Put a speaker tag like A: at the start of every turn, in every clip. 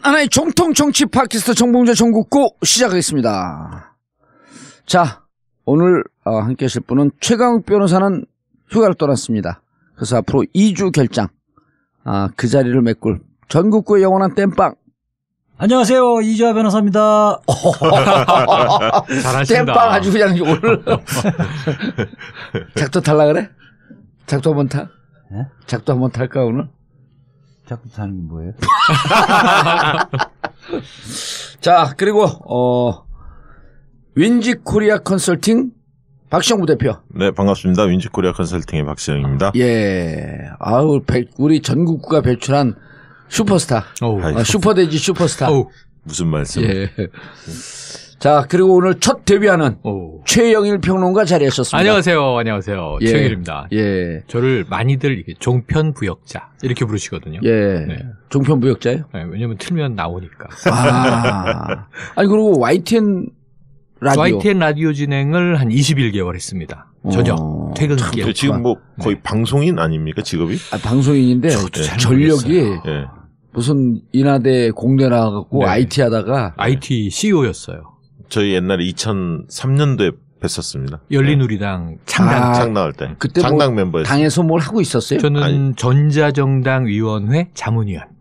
A: 하나의 정통 정치 팟캐스트 정봉재 정국구 시작하겠습니다. 자, 오늘 함께 하실 분은 최강욱 변호사는 휴가를 떠났습니다. 그래서 앞으로 2주 결장, 그 자리를 메꿀 전국구의 영원한 땜빵.
B: 안녕하세요, 이주하 변호사입니다.
C: 잘하신다.
A: 땜빵 아주 그냥 오늘 작도 탈라 그래? 작도 한번 타?
B: 네?
A: 작도 한번 탈까 오늘?
B: 자꾸 타는 게 뭐예요?
A: 자, 그리고 윈지코리아 컨설팅 박시영 부대표.
D: 네, 반갑습니다. 윈지코리아 컨설팅의 박시영입니다.
A: 예, 아우 우리 전국구가 배출한 슈퍼스타. 슈퍼돼지 슈퍼스타.
D: 무슨 말씀?
A: 예. 자, 그리고 오늘 첫 데뷔하는 최영일 평론가 자리하셨습니다.
C: 안녕하세요.
A: 예.
C: 최영일입니다.
A: 예.
C: 저를 많이들 이렇게 종편부역자 이렇게 부르시거든요.
A: 예.
C: 네.
A: 종편부역자예요?
C: 네, 왜냐면 틀면 나오니까.
A: 아니 그리고 YTN
C: 라디오 진행을 한 21개월 했습니다. 저녁 퇴근길.
D: 지금 뭐 거의 방송인 아닙니까 직업이?
A: 방송인인데 전력이
D: 예.
A: 무슨 인하대 공대 나가고
C: 네.
A: IT 하다가
C: IT CEO였어요.
D: 저희 옛날에 2003년도에 뵀었습니다.
C: 열린우리당 창당.
D: 창당할 때.
A: 그때
D: 창당
A: 뭐
D: 멤버였어요.
A: 당에서 뭘 하고 있었어요?
C: 저는 전자정당위원회 자문위원.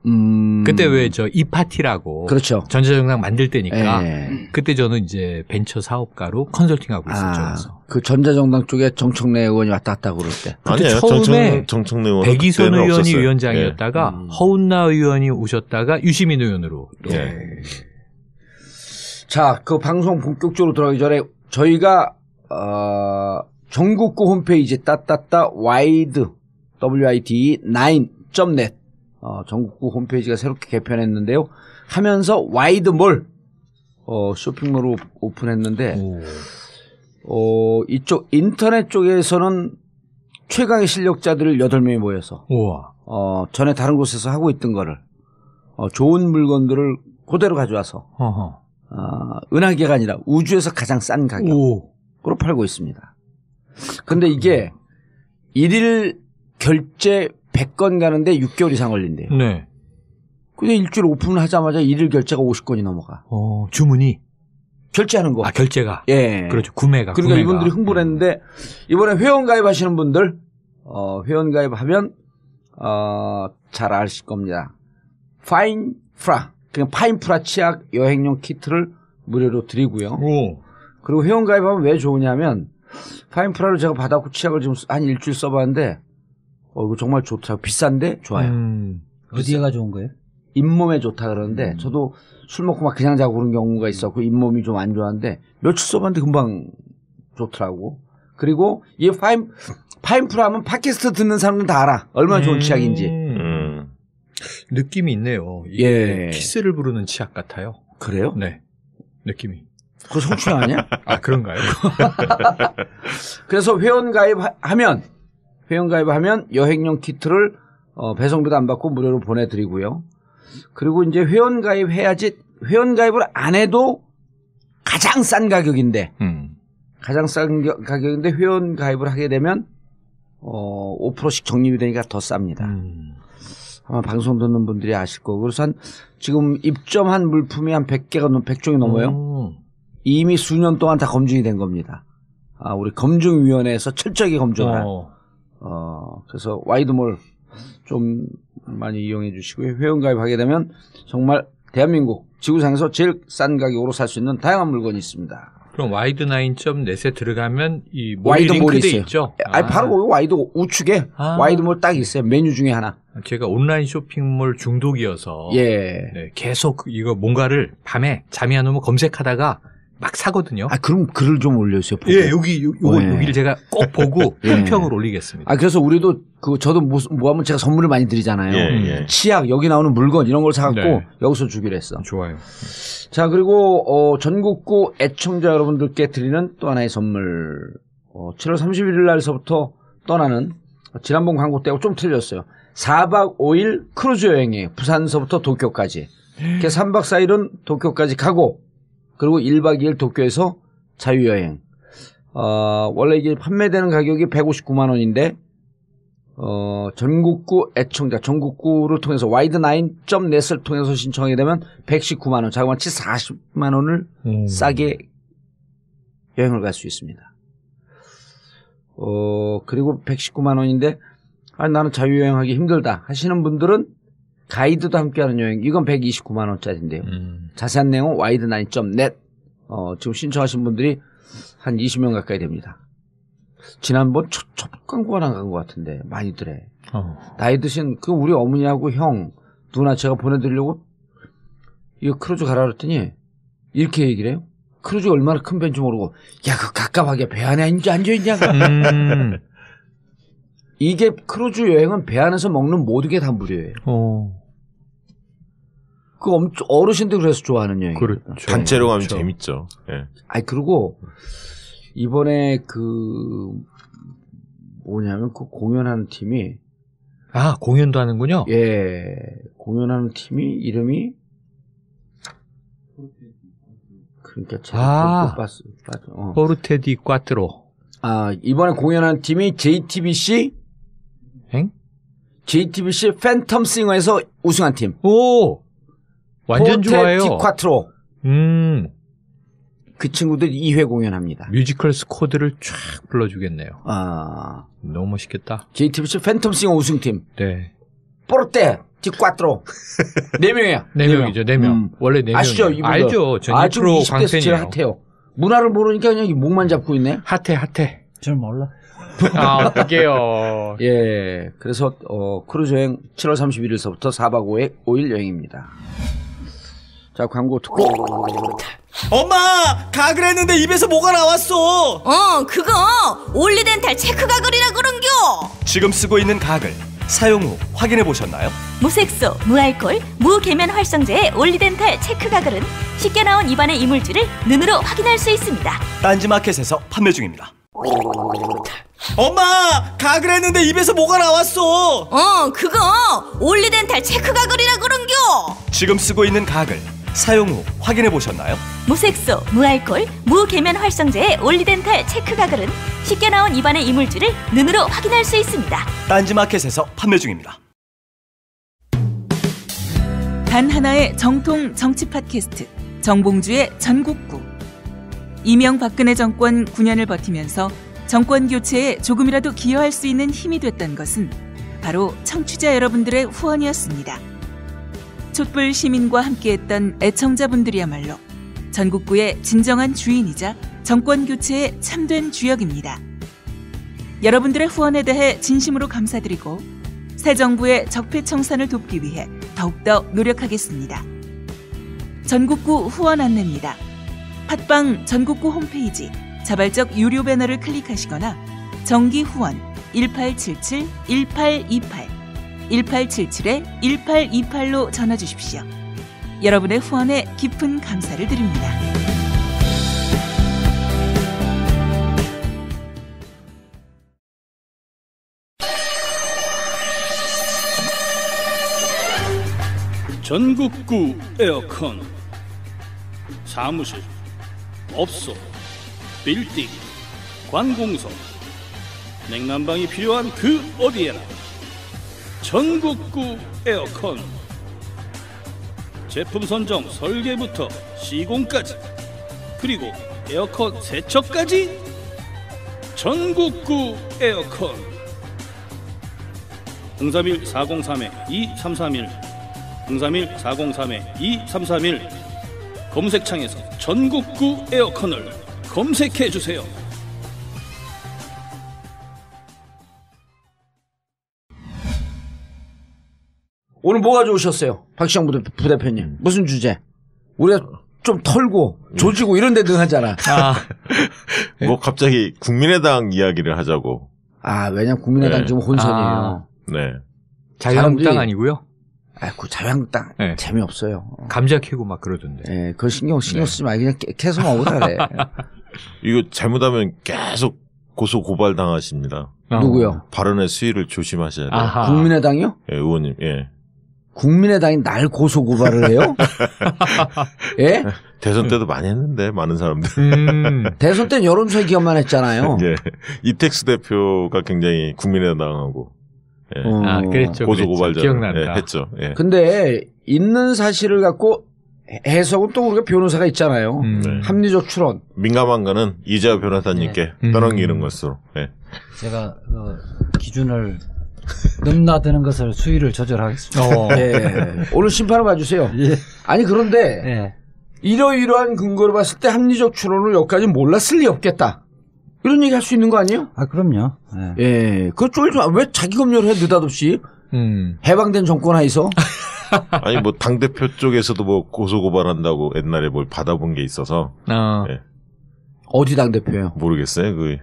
C: 그때 왜 저 이 파티라고
A: 그렇죠.
C: 전자정당 만들 때니까
A: 예.
C: 그때 저는 이제 벤처 사업가로 컨설팅하고 있었죠. 그래서.
A: 그 전자정당 쪽에 정청래 의원이 왔다 갔다 그럴 때.
D: 아니에요.
C: 처음에
D: 정청래 의원
C: 백이손 의원이
D: 없었어요.
C: 위원장이었다가 허운나 의원이 오셨다가 유시민 의원으로.
D: 예.
A: 자, 그 방송 본격적으로 들어가기 전에 저희가 전국구 홈페이지 와이드 WID9.net 전국구 홈페이지가 새롭게 개편했는데요. 하면서 와이드몰 쇼핑몰을 오픈했는데 이쪽 인터넷 쪽에서는 최강의 실력자들 8명이 모여서
C: 우와.
A: 전에 다른 곳에서 하고 있던 거를 좋은 물건들을 그대로 가져와서 은하계가 아니라 우주에서 가장 싼 가격으로 팔고 있습니다. 근데 이게 일일 결제 100건 가는데 6개월 이상 걸린대요.
C: 네.
A: 근데 일주일 오픈하자마자 일일 결제가 50건이 넘어가.
C: 주문이
A: 결제하는 거.
C: 결제가.
A: 예.
C: 그렇죠. 구매가.
A: 그러니까 이분들이 흥분을 했는데 이번에 회원 가입하시는 분들 회원 가입하면 잘 아실 겁니다. 파인프라 그냥 파인프라 치약 여행용 키트를 무료로 드리고요. 그리고 회원 가입하면 왜 좋으냐면 파인프라를 제가 받았고 치약을 지금 한 일주일 써봤는데 이거 정말 좋다. 비싼데 좋아요.
B: 어디가 좋은 거예요?
A: 잇몸에 좋다 그러는데 저도 술 먹고 막 그냥 자고 그런 경우가 있었고 잇몸이 좀 안 좋아하는데 며칠 써봤는데 금방 좋더라고. 그리고 이 파인프라 하면 팟캐스트 듣는 사람은 다 알아. 얼마나 좋은 치약인지.
C: 느낌이 있네요. 이게
A: 예.
C: 키스를 부르는 치약 같아요.
A: 그래요?
C: 네. 느낌이.
A: 그거 성추행 아니야?
C: 그런가요?
A: 그래서 회원 가입하면 여행용 키트를 배송비도 안 받고 무료로 보내드리고요. 그리고 이제 회원 가입해야지 회원 가입을 안 해도 가장 싼 가격인데 회원 가입을 하게 되면 5%씩 적립이 되니까 더 쌉니다. 아마 방송 듣는 분들이 아실 거고. 그래서 지금 입점한 물품이 한 100종이 넘어요. 이미 수년 동안 다 검증이 된 겁니다. 우리 검증위원회에서 철저하게 검증한. 그래서 와이드몰 좀 많이 이용해 주시고요. 회원 가입하게 되면 정말 대한민국 지구상에서 제일 싼 가격으로 살 수 있는 다양한 물건이 있습니다.
C: 그럼 와이드9.net에 들어가면 이
A: 와이드몰이
C: 링크돼
A: 있어요.
C: 있죠?
A: 바로 와이드 우측에 와이드몰 딱 있어요. 메뉴 중에 하나.
C: 제가 온라인 쇼핑몰 중독이어서
A: 예.
C: 계속 이거 뭔가를 밤에 잠이 안 오면 검색하다가 막 사거든요.
A: 그럼 글을 좀 올려주세요. 보고.
C: 예, 여기를 제가 꼭 보고 품평을 올리겠습니다.
A: 그래서 우리도 저도 뭐 하면 제가 선물을 많이 드리잖아요. 치약, 여기 나오는 물건 이런 걸 사갖고 여기서 주기로 했어.
C: 좋아요.
A: 자, 그리고 전국구 애청자 여러분들께 드리는 또 하나의 선물. 7월 31일 날서부터 떠나는 지난번 광고 때하고 좀 틀렸어요. 4박 5일 크루즈 여행이에요. 부산서부터 도쿄까지. 그래서 3박 4일은 도쿄까지 가고 그리고 1박 2일 도쿄에서 자유여행. 원래 이게 판매되는 가격이 159만 원인데 전국구 애청자 전국구를 통해서 와이드9.net을 통해서 신청하게 되면 119만 원, 자그마치 40만 원을 싸게 여행을 갈 수 있습니다. 그리고 119만 원인데 나는 자유여행하기 힘들다 하시는 분들은 가이드도 함께하는 여행, 이건 129만 원짜리인데요. 자세한 내용은 와이드9.net 지금 신청하신 분들이 한 20명 가까이 됩니다. 지난번 첫 광고가 나간 것 같은데 많이들 해. 나이 드신 우리 어머니하고 형, 누나 제가 보내드리려고 이거 크루즈 가라 그랬더니 이렇게 얘기를 해요. 크루즈가 얼마나 큰 배인지 모르고 야, 그 갑갑하게 배 안에 앉아있냐. 이게 크루즈 여행은 배 안에서 먹는 모든 게 다 무료예요. 어르신들 그래서 좋아하는 여행이에요.
D: 그렇죠. 단체로 가면
C: 그렇죠.
D: 재밌죠. 예.
A: 그리고 이번에 뭐냐면 공연하는 팀이
C: 공연도 하는군요.
A: 예, 공연하는 팀이 이름이 그러니까 제가
C: 포르테디 꽈트로.
A: 이번에 공연하는 팀이 JTBC 팬텀 싱어에서 우승한 팀.
C: 오, 완전 좋아요.
A: 포르테디 꽈트로. 그 친구들 2회 공연합니다.
C: 뮤지컬 스코드를 쫙 불러주겠네요. 너무 멋있겠다.
A: JTBC 팬텀싱어 우승팀.
C: 네.
A: 포르테디 꽈트로. 4명이야.
C: 4명이죠, 4명. 원래 4명.
A: 아시죠? 이분들.
C: 알죠. 전
A: 아주
C: 2%
A: 20대에서 제일
C: 광팬이에요.
A: 핫해요. 문화를 모르니까 그냥 목만 잡고 있네.
C: 핫해.
B: 잘 몰라.
C: 어떡해요.
A: 예. 그래서, 크루즈 여행 7월 31일서부터 4박 5일 여행입니다. 자, 광고 듣고.
E: 엄마! 가글 했는데 입에서 뭐가 나왔어!
F: 그거 올리덴탈 체크 가글이라 그런겨.
E: 지금 쓰고 있는 가글 사용 후 확인해 보셨나요?
F: 무색소, 무알콜, 무계면 활성제의 올리덴탈 체크 가글은 쉽게 나온 입안의 이물질을 눈으로 확인할 수 있습니다.
E: 딴지마켓에서 판매 중입니다. 엄마! 가글 했는데 입에서 뭐가 나왔어!
F: 그거 올리덴탈 체크 가글이라 그런겨.
E: 지금 쓰고 있는 가글 사용 후 확인해 보셨나요?
F: 무색소, 무알콜, 무계면 활성제의 올리덴탈 체크 가글은 쉽게 나온 입안의 이물질을 눈으로 확인할 수 있습니다.
E: 딴지마켓에서 판매 중입니다.
G: 단 하나의 정통 정치 팟캐스트 정봉주의 전국구. 이명박근혜 정권 9년을 버티면서 정권 교체에 조금이라도 기여할 수 있는 힘이 됐던 것은 바로 청취자 여러분들의 후원이었습니다. 촛불 시민과 함께했던 애청자분들이야말로 전국구의 진정한 주인이자 정권 교체의 참된 주역입니다. 여러분들의 후원에 대해 진심으로 감사드리고 새 정부의 적폐청산을 돕기 위해 더욱더 노력하겠습니다. 전국구 후원 안내입니다. 팟빵 전국구 홈페이지 자발적 유료 배너를 클릭하시거나 정기 후원 1877-1828 1877-1828로 전화 주십시오. 여러분의 후원에 깊은 감사를 드립니다.
H: 전국구 에어컨 사무실, 업소, 빌딩, 관공서, 냉난방이 필요한 그 어디에나 전국구 에어컨. 제품 선정, 설계부터 시공까지, 그리고 에어컨 세척까지 전국구 에어컨. 031-403-2331 031-403-2331 검색창에서 전국구 에어컨을 검색해주세요.
A: 오늘 뭐 가져오셨어요? 박시영 부대표님. 무슨 주제? 우리가 좀 털고 조지고 이런 데 능하잖아.
D: 뭐 갑자기 국민의당 이야기를 하자고.
A: 왜냐면 국민의당 지금 혼선이에요.
D: 네.
C: 자유한국당 아니고요?
A: 그 자유한국당
C: 네.
A: 재미없어요.
C: 감자 캐고 막 그러던데.
A: 네, 그거 신경 쓰지 마. 그냥 계속 먹으라 그래.
D: 이거 잘못하면 계속 고소 고발 당하십니다.
A: 누구요?
D: 발언의 수위를 조심하셔야 돼요.
C: 아하.
A: 국민의당이요?
D: 예, 의원님. 예.
A: 국민의당이 날 고소 고발을 해요? 예?
D: 대선 때도 많이 했는데 많은 사람들.
A: 대선 때는 여론조사 기업만 했잖아요.
D: 예. 이택수 대표가 굉장히 국민의당하고 예.
C: 그랬죠.
D: 고소 고발자
C: 기억난다.
D: 예, 했죠. 예.
A: 근데 있는 사실을 갖고 해석은 또 우리가 변호사가 있잖아요.
D: 네.
A: 합리적 추론.
D: 민감한 거는 이재화 변호사님께 떠넘기는 것으로. 예.
B: 제가 기준을 넘나드는 것을 수위를 조절하겠습니다.
A: 예. 오늘 심판을 봐주세요.
B: 예.
A: 아니 그런데
B: 예.
A: 이러이러한 근거를 봤을 때 합리적 추론을 여기까지 몰랐을 리 없겠다. 이런 얘기 할 수 있는 거 아니에요?
B: 아, 그럼요. 예.
A: 예. 그걸 왜 자기 검열을 해 느닷없이 해방된 정권 하에서
D: 아니 뭐 당대표 쪽에서도 뭐 고소 고발한다고 옛날에 뭘 받아본 게 있어서 예.
A: 어디 당대표예요?
D: 모르겠어요. 그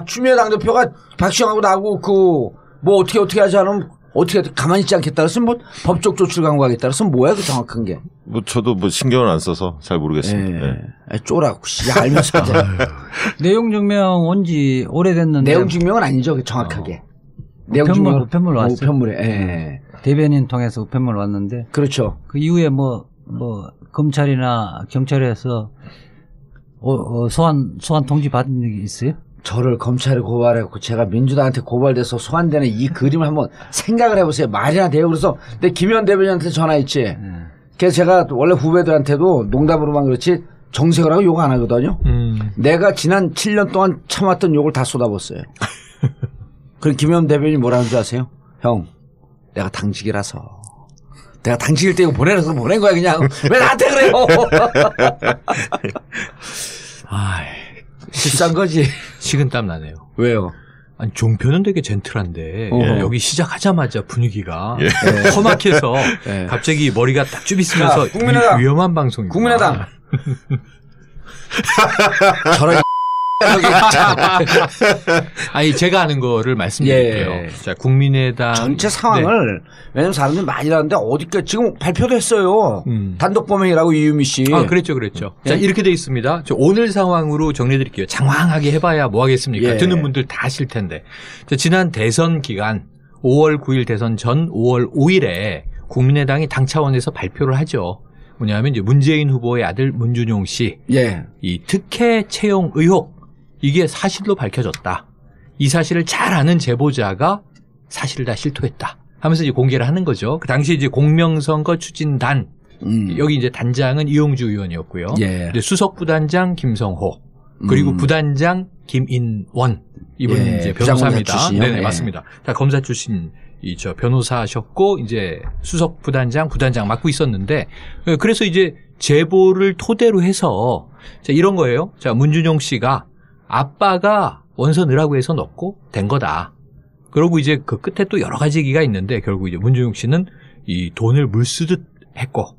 A: 추미애 당대표가 박시영하고 나하고 뭐 어떻게 하지 않으면 어떻게 가만히 있지 않겠다 그랬으면 뭐 법적 조치를 강구하겠다 그랬으면 뭐야 그 정확한 게.
D: 뭐 저도 뭐 신경을 안 써서 잘 모르겠습니다. 예.
A: 쪼라고 알면서 하자.
B: 내용 증명 온 지 오래됐는데.
A: 내용 증명은 아니죠 정확하게. 내용 증명
B: 우편물 왔어요.
A: 우편물에. 예.
B: 대변인 통해서 우편물 왔는데.
A: 그렇죠.
B: 그 이후에 뭐 검찰이나 경찰에서 소환 통지 받은 적이 있어요?
A: 저를 검찰에 고발했고 제가 민주당한테 고발돼서 소환되는 이 그림을 한번 생각을 해보세요. 말이나 돼요. 그래서 내 김현 대변인한테 전화했지. 그래서 제가 원래 후배들한테도 농담으로만 그렇지 정색을 하고 욕 안 하거든요. 내가 지난 7년 동안 참았던 욕을 다 쏟아붓어요. 그럼 김현 대변인이 뭐라는 줄 아세요? 형, 내가 당직이라서. 내가 당직일 때 이거 보내서 보낸 거야 그냥. 왜 나한테 그래요? 실수한 거지.
C: 식은땀 나네요.
A: 왜요?
C: 아니 종편은 되게 젠틀한데 여기 시작하자마자 분위기가 험악해서 갑자기 머리가 딱 쭈비쓰면서
A: 국민의당.
C: 위험한 방송입니다.
A: 국민의당. 저런
C: 아니 제가 아는 거를 말씀드릴게요.
A: 예.
C: 자, 국민의당
A: 전체 상황을 왜냐면 사람들이 많이 나는데 어디까지 지금 발표도 했어요. 단독 범행이라고 이유미 씨.
C: 그랬죠. 자, 이렇게 돼 있습니다. 저 오늘 상황으로 정리해드릴게요. 장황하게 해봐야 뭐 하겠습니까?
A: 예.
C: 듣는 분들 다 아실 텐데. 자, 지난 대선 기간 5월 9일 대선 전 5월 5일에 국민의당이 당 차원에서 발표를 하죠. 뭐냐면 이제 문재인 후보의 아들 문준용 씨, 이 특혜 채용 의혹 이게 사실로 밝혀졌다. 이 사실을 잘 아는 제보자가 사실을 다 실토했다. 하면서 이제 공개를 하는 거죠. 그 당시 이제 공명선거 추진단 여기 이제 단장은 이용주 의원이었고요. 이제 수석 부단장 김성호 그리고 부단장 김인원 이분 이제 변호사입니다. 네네 맞습니다. 자 검사 출신 저 변호사셨고 이제 수석 부단장 부단장 맡고 있었는데 그래서 이제 제보를 토대로 해서 자 이런 거예요. 자 문준용 씨가 아빠가 원서 넣으라고 해서 넣고 된 거다. 그러고 이제 그 끝에 또 여러 가지 얘기가 있는데 결국 이제 문준용 씨는 이 돈을 물쓰듯 했고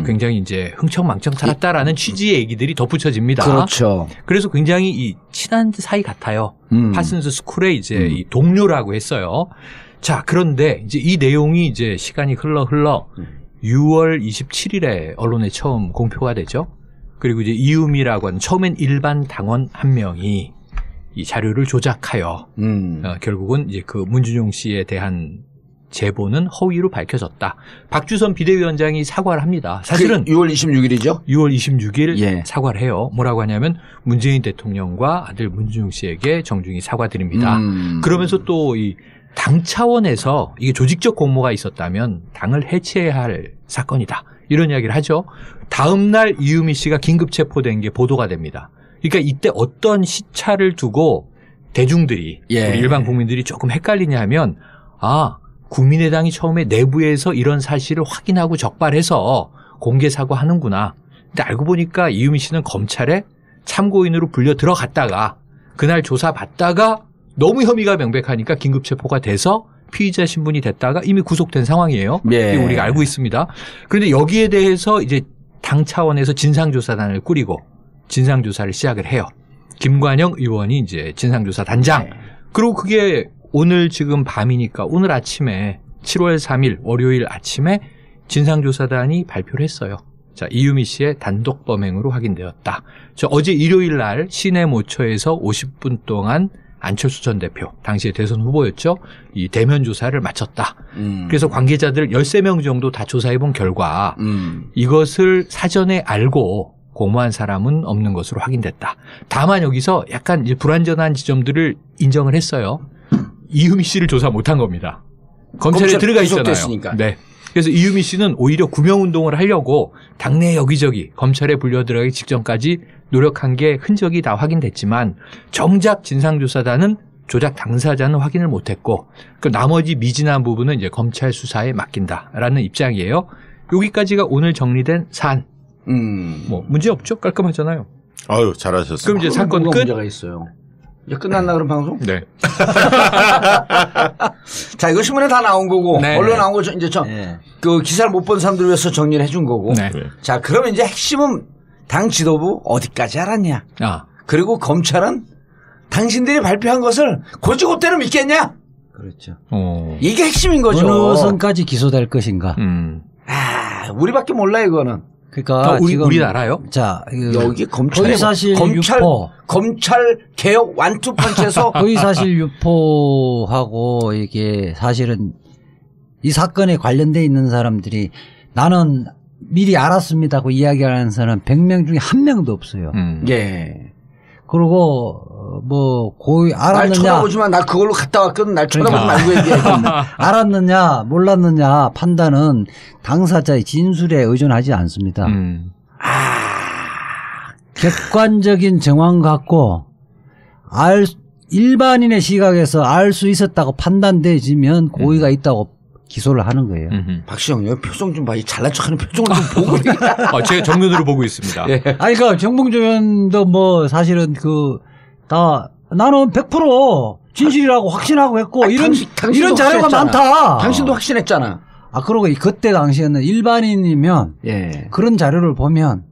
C: 굉장히 이제 흥청망청 살았다라는 취지의 얘기들이 덧붙여집니다.
A: 그렇죠.
C: 그래서 굉장히 이 친한 사이 같아요. 파슨스 스쿨의 이제 이 동료라고 했어요. 자, 그런데 이제 이 내용이 이제 시간이 흘러 6월 27일에 언론에 처음 공표가 되죠. 그리고 이제 이유미라고 하는 처음엔 일반 당원 한 명이 이 자료를 조작하여 결국은 이제 그 문준용 씨에 대한 제보는 허위로 밝혀졌다. 박주선 비대위원장이 사과를 합니다. 사실은
A: 6월 26일이죠?
C: 6월 26일 사과를 해요. 뭐라고 하냐면 문재인 대통령과 아들 문준용 씨에게 정중히 사과드립니다. 그러면서 또 이 당 차원에서 이게 조직적 공모가 있었다면 당을 해체해야 할 사건이다. 이런 이야기를 하죠. 다음 날 이유미 씨가 긴급 체포된 게 보도가 됩니다. 그러니까 이때 어떤 시차를 두고 대중들이 우리 일반 국민들이 조금 헷갈리냐 하면 국민의당이 처음에 내부에서 이런 사실을 확인하고 적발해서 공개 사과하는구나. 근데 알고 보니까 이유미 씨는 검찰에 참고인으로 불려 들어갔다가 그날 조사받다가 너무 혐의가 명백하니까 긴급 체포가 돼서 피의자 신분이 됐다가 이미 구속된 상황이에요. 이게 우리가 알고 있습니다. 그런데 여기에 대해서 이제 당 차원에서 진상조사단을 꾸리고 진상조사를 시작을 해요. 김관영 의원이 이제 진상조사 단장. 그리고 그게 오늘 지금 밤이니까 오늘 아침에 7월 3일 월요일 아침에 진상조사단이 발표를 했어요. 자, 이유미 씨의 단독 범행으로 확인되었다. 어제 일요일 날 시내 모처에서 50분 동안 안철수 전 대표, 당시에 대선 후보였죠. 이 대면 조사를 마쳤다. 그래서 관계자들 13명 정도 다 조사해 본 결과 이것을 사전에 알고 공모한 사람은 없는 것으로 확인됐다. 다만 여기서 약간 이제 불완전한 지점들을 인정을 했어요. 이유미 씨를 조사 못한 겁니다. 검찰에 들어가 있잖아요.
A: 구속됐으니까.
C: 네. 그래서 이유미 씨는 오히려 구명운동을 하려고 당내 여기저기 검찰에 불려 들어가기 직전까지 노력한 게 흔적이 다 확인됐지만 정작 진상조사단은 조작 당사자는 확인을 못했고 그 나머지 미진한 부분은 이제 검찰 수사에 맡긴다라는 입장이에요. 여기까지가 오늘 정리된 사안. 뭐 문제 없죠? 깔끔하잖아요.
D: 아유 잘하셨습니다.
C: 그럼 이제 사건 끝.
A: 문제가 있어요. 이제 끝났나 그럼 방송?
C: 네.
A: 자 이거 신문에 다 나온 거고
C: 네.
A: 언론 나온 거 이제 그 기사를 못 본 사람들 위해서 정리를 해준 거고.
C: 네.
A: 자 그러면 이제 핵심은 당 지도부 어디까지 알았냐? 그리고 검찰은 당신들이 발표한 것을 곧이곧대로 믿겠냐?
B: 그렇죠.
A: 이게 핵심인 거죠.
B: 어느 선까지 기소될 것인가?
A: 우리밖에 몰라 이거는.
B: 그러니까
C: 우리 알아요?
B: 자
A: 여기 검찰
B: 허위사실 유포,
A: 검찰 개혁 완투펀치에서
B: 허위사실 유포하고 이게 사실은 이 사건에 관련돼 있는 사람들이 나는 미리 알았습니다고 이야기하는 사람 100명 중에 한 명도 없어요.
A: 예.
B: 그리고 뭐 고의 알았느냐?
A: 날 쳐다보지만 나 그걸로 갔다 왔거든. 날 쳐다보지 말고 얘기해.
B: 알았느냐, 몰랐느냐 판단은 당사자의 진술에 의존하지 않습니다. 객관적인 정황 갖고 일반인의 시각에서 알 수 있었다고 판단되지면 고의가 있다고 기소를 하는 거예요.
A: 박시영, 여기 표정 좀 봐. 이 잘난 척하는 표정을 좀 보고.
C: 제가 정면으로 보고 있습니다.
A: 예.
B: 아니, 그러니까 정봉주 의원도 뭐 사실은 나는 100% 진실이라고 확신하고 했고 이런 자료가 많다.
A: 당신도 확신했잖아.
B: 그러고 그때 당시에는 일반인이면 그런 자료를 보면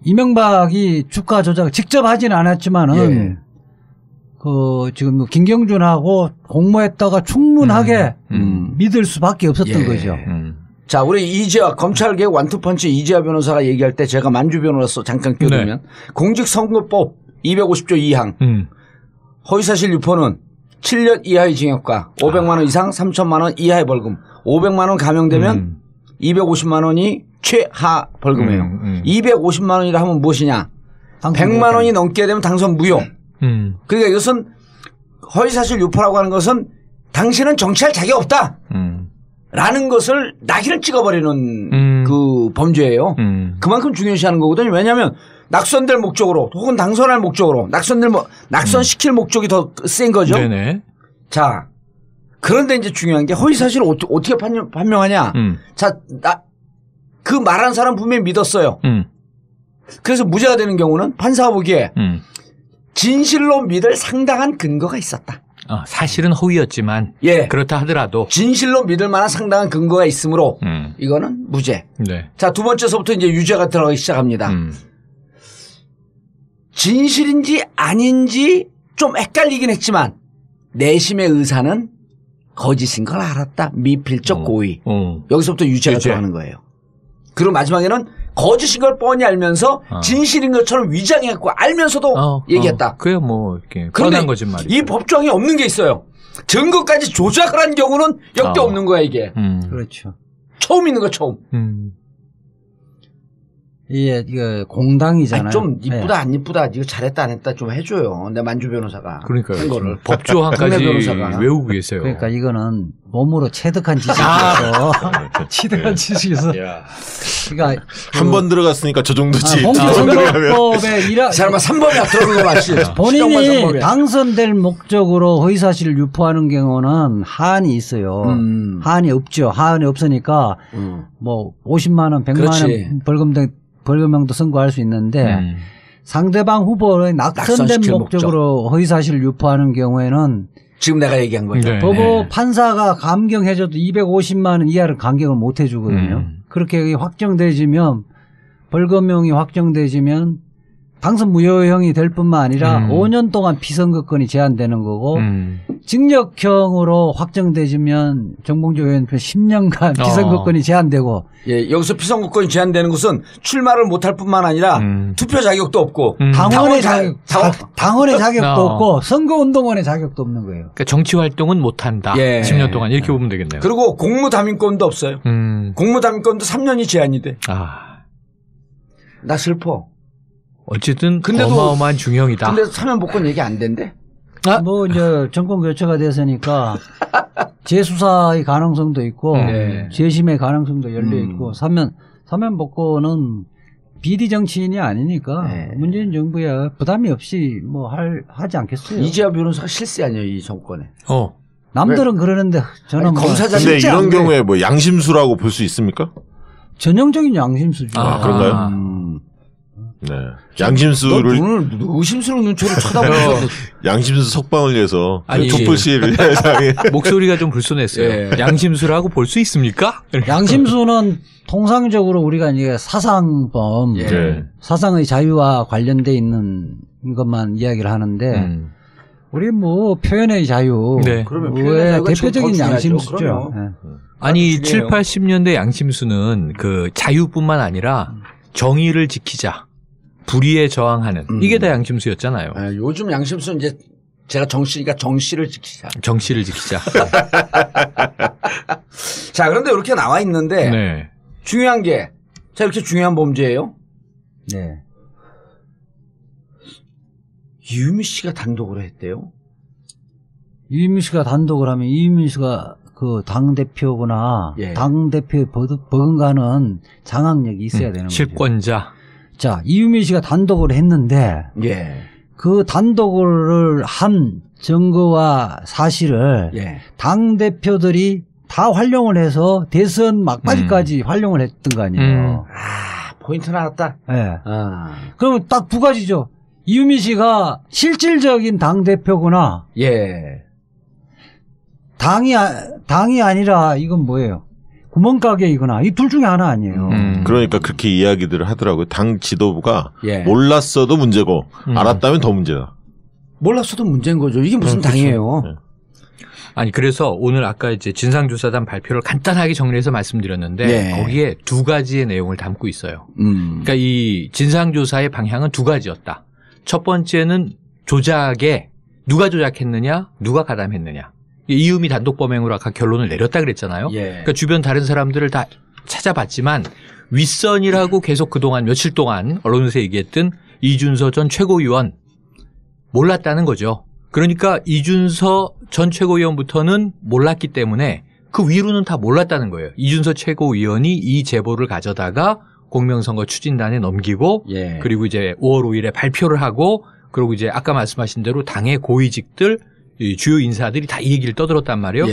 B: 이명박이 주가 조작을 직접 하지는 않았지만은 지금 김경준하고 공모했다가 충분하게 믿을 수밖에 없었던 거죠.
A: 자, 우리 이재화 검찰개혁 완투펀치 이재화 변호사가 얘기할 때 제가 만주 변호사로 잠깐 껴들면 공직선거법 250조 2항 허위사실 유포는 7년 이하의 징역과 500만 원 이상 3천만 원 이하의 벌금 500만 원 감형되면 250만 원이 최하 벌금이에요. 250만 원이라 하면 무엇이냐 100만 원이 넘게 되면 당선 무효. 그러니까 이것은 허위사실 유포라고 하는 것은 당신은 정치할 자격 없다. 라는 것을 낙인을 찍어버리는 그 범죄예요. 그만큼 중요시하는 거거든요. 왜냐하면 낙선될 목적으로 혹은 당선할 목적으로 낙선시킬 목적이 더 센 거죠.
C: 네네.
A: 자, 그런데 이제 중요한 게 허위사실을 어떻게 판명하냐. 자, 그 말한 사람 분명히 믿었어요. 그래서 무죄가 되는 경우는 판사가 보기에 진실로 믿을 상당한 근거가 있었다.
C: 사실은 허위였지만 그렇다 하더라도
A: 진실로 믿을 만한 상당한 근거가 있으므로 이거는 무죄.
C: 네.
A: 자, 두 번째서부터 이제 유죄가 들어가기 시작합니다. 진실인지 아닌지 좀 헷갈리긴 했지만 내심의 의사는 거짓인 걸 알았다. 미필적 고의. 여기서부터 유죄가 들어가는 거예요. 그리고 마지막에는 거짓인 걸 뻔히 알면서 진실인 것처럼 위장해갖고 알면서도 얘기했다.
C: 그게 뭐 이렇게 뻔한 거짓말이죠.
A: 이 법조항에 없는 게 있어요. 증거까지 조작을 한 경우는 역대 없는 거야 이게.
B: 그렇죠.
A: 처음 있는 거 처음.
B: 이게 공당이잖아요.
A: 좀 이쁘다 안 이쁘다 이거 잘했다 안 했다 좀 해줘요. 내 만주 변호사가.
C: 그러니까요.
A: 거를.
C: 법조항까지 외우고 계세요.
B: 그러니까 이거는 몸으로 체득한 지식이어서 체득한 지식이어서. 그러니까
D: 한 번 들어갔으니까 저 정도지.
B: 공직선거법에
A: 사람아 3번이야 들어간 거 맞지.
B: 본인이 당선될 목적으로 허위사실을 유포하는 경우는 하한이 있어요. 하한이 없죠. 하한이 없으니까 뭐 50만 원, 100만 원 벌금형도 선고할 수 있는데 상대방 후보를 낙선된 목적으로 허위사실을 유포하는 경우에는
A: 지금 내가 얘기한 거죠.
C: 네.
B: 법원 판사가 감경해줘도 250만 원 이하를 감경을 못 해주거든요. 그렇게 확정되지면 벌금형이 확정되지면 당선 무효형이 될 뿐만 아니라 5년 동안 피선거권이 제한되는 거고 징역형으로 확정되지면 정봉주 의원 10년간 피선거권이 제한되고
A: 예, 여기서 피선거권이 제한되는 것은 출마를 못할 뿐만 아니라 투표 자격도 없고
B: 당원의 자격도 없고 선거운동원의 자격도 없는 거예요.
C: 그러니까 정치 활동은 못한다.
A: 예.
C: 10년 동안 이렇게 보면 되겠네요.
A: 그리고 공무담임권도 없어요. 공무담임권도 3년이 제한이 돼. 나 슬퍼.
C: 어쨌든 어마어마한 중형이다.
A: 근데 사면 복권 얘기 안 된대?
B: 뭐 이제 정권 교체가 됐으니까 재수사의 가능성도 있고 재심의 가능성도 열려 있고 사면 복권은 비리 정치인이 아니니까 문재인 정부에 부담이 없이 뭐 하지 않겠어요.
A: 이재화 변호사가 실세 아니에요 이 정권에.
B: 남들은 그러는데 저는
D: 검사장. 근데 이런 경우에 뭐 양심수라고 볼 수 있습니까?
B: 전형적인 양심수죠.
D: 그런가요? 네. 양심수를.
A: 눈을 의심스러운 눈초를 쳐다보면서.
D: 양심수 석방을 위해서. 촛불시위를 해상에.
C: 목소리가 좀 불손했어요. 양심수라고 볼 수 있습니까?
B: 양심수는 통상적으로 우리가 이제 사상범, 사상의 자유와 관련돼 있는 것만 이야기를 하는데, 우리 뭐 표현의 자유.
A: 그러면 표현의 자유가
B: 대표적인 양심수죠.
C: 아니, 7, 80년대 양심수는 그 자유뿐만 아니라 정의를 지키자. 불의에 저항하는 이게 다 양심수였잖아요.
A: 요즘 양심수는 이제 제가 정씨니까 정씨를 지키자.
C: 정씨를 지키자.
A: 자, 그런데 이렇게 나와 있는데 중요한 게 자 이렇게 중요한 범죄예요.
B: 네.
A: 이유미 씨가 단독으로 했대요.
B: 이유미 씨가 단독을 하면 이유미 씨가 그 당대표거나 당대표에 버금가는 장악력이 있어야 되는 거죠.
C: 실권자.
B: 자, 이유미 씨가 단독을 했는데 그 단독을 한 증거와 사실을 당대표들이 다 활용을 해서 대선 막바지까지 활용을 했던 거 아니에요.
A: 포인트 나왔다.
B: 그러면 딱 두 가지죠. 이유미 씨가 실질적인 당대표구나. 당이 아니라 이건 뭐예요? 구멍가게이거나 이 둘 중에 하나 아니에요.
D: 그러니까 그렇게 이야기들을 하더라고요. 당 지도부가 몰랐어도 문제고 알았다면 더 문제다.
A: 몰랐어도 문제인 거죠. 이게 무슨 당이에요.
C: 아니 그래서 오늘 아까 이제 진상조사단 발표를 간단하게 정리해서 말씀드렸는데 거기에 두 가지의 내용을 담고 있어요. 그러니까 이 진상조사의 방향은 두 가지였다. 첫 번째는 조작에 누가 조작했느냐, 누가 가담했느냐. 이유미 단독 범행으로 아까 결론을 내렸다 그랬잖아요. 그러니까 주변 다른 사람들을 다 찾아봤지만 윗선이라고 계속 그동안 며칠 동안 언론에서 얘기했던 이준서 전 최고위원 몰랐다는 거죠. 그러니까 이준서 전 최고위원부터는 몰랐기 때문에 그 위로는 다 몰랐다는 거예요. 이준서 최고위원이 이 제보를 가져다가 공명선거 추진단에 넘기고 그리고 이제 5월 5일에 발표를 하고 그리고 이제 아까 말씀하신 대로 당의 고위직들 이 주요 인사들이 다 이 얘기를 떠들었단 말이에요.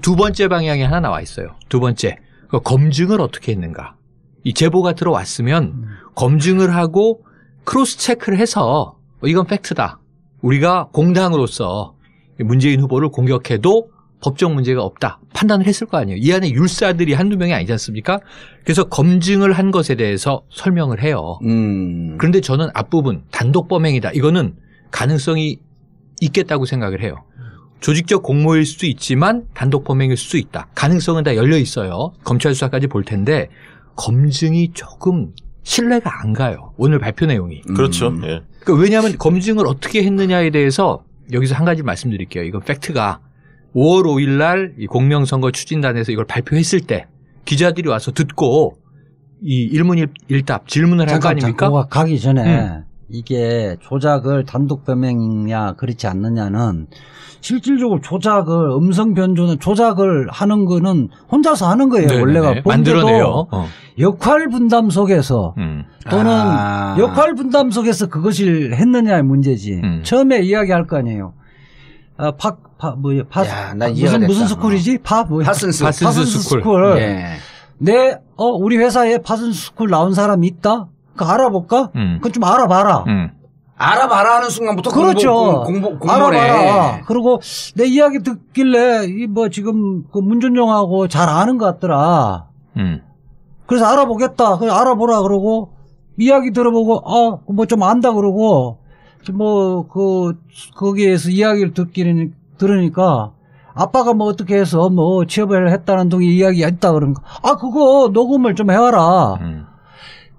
C: 두 번째 방향이 하나 나와 있어요. 두 번째, 검증을 어떻게 했는가. 이 제보가 들어왔으면 검증을 하고 크로스 체크를 해서 이건 팩트다. 우리가 공당으로서 문재인 후보를 공격해도 법적 문제가 없다. 판단을 했을 거 아니에요. 이 안에 율사들이 한두 명이 아니지 않습니까? 그래서 검증을 한 것에 대해서 설명을 해요. 그런데 저는 앞부분 단독 범행이다. 이거는 가능성이 있겠다고 생각을 해요. 조직적 공모일 수도 있지만 단독 범행일 수도 있다. 가능성은 다 열려 있어요. 검찰 수사까지 볼 텐데 검증이 조금 신뢰가 안 가요. 오늘 발표 내용이.
D: 그렇죠.
C: 그러니까 왜냐하면 검증을 어떻게 했느냐에 대해서 여기서 한 가지 말씀드릴게요. 이건 팩트가 5월 5일 날 이 공명선거 추진단에서 이걸 발표했을 때 기자들이 와서 듣고 이 일문일답 질문을 할 거 아닙니까?
B: 잠깐 가기 전에 이게 조작을 단독 범행이냐 그렇지 않느냐는 실질적으로 조작을 음성 변조는 조작을 하는 거는 혼자서 하는 거예요. 네네네. 원래가
C: 만들어내요.
B: 역할 분담 속에서 또는 역할 분담 속에서 그것을 했느냐의 문제지. 처음에 이야기할 거 아니에요. 무슨 스쿨이지?
C: 파슨스
B: 스쿨. 우리 회사에 파슨스 스쿨 나온 사람이 있다? 그거 알아볼까? 그건 좀 알아봐라.
A: 알아봐라 하는 순간부터
B: 그렇죠.
A: 공모를 해.
B: 그리고 내 이야기 듣길래 지금 그 문준용하고 잘 아는 것 같더라. 그래서 알아보겠다. 그래서 알아보라 그러고 이야기 들어보고 뭐 좀 안다 그러고 거기에서 이야기를 들으니까 아빠가 뭐 어떻게 해서 뭐 취업을 했다는 등의 이야기가 있다 그러니까 그거 녹음을 좀 해와라.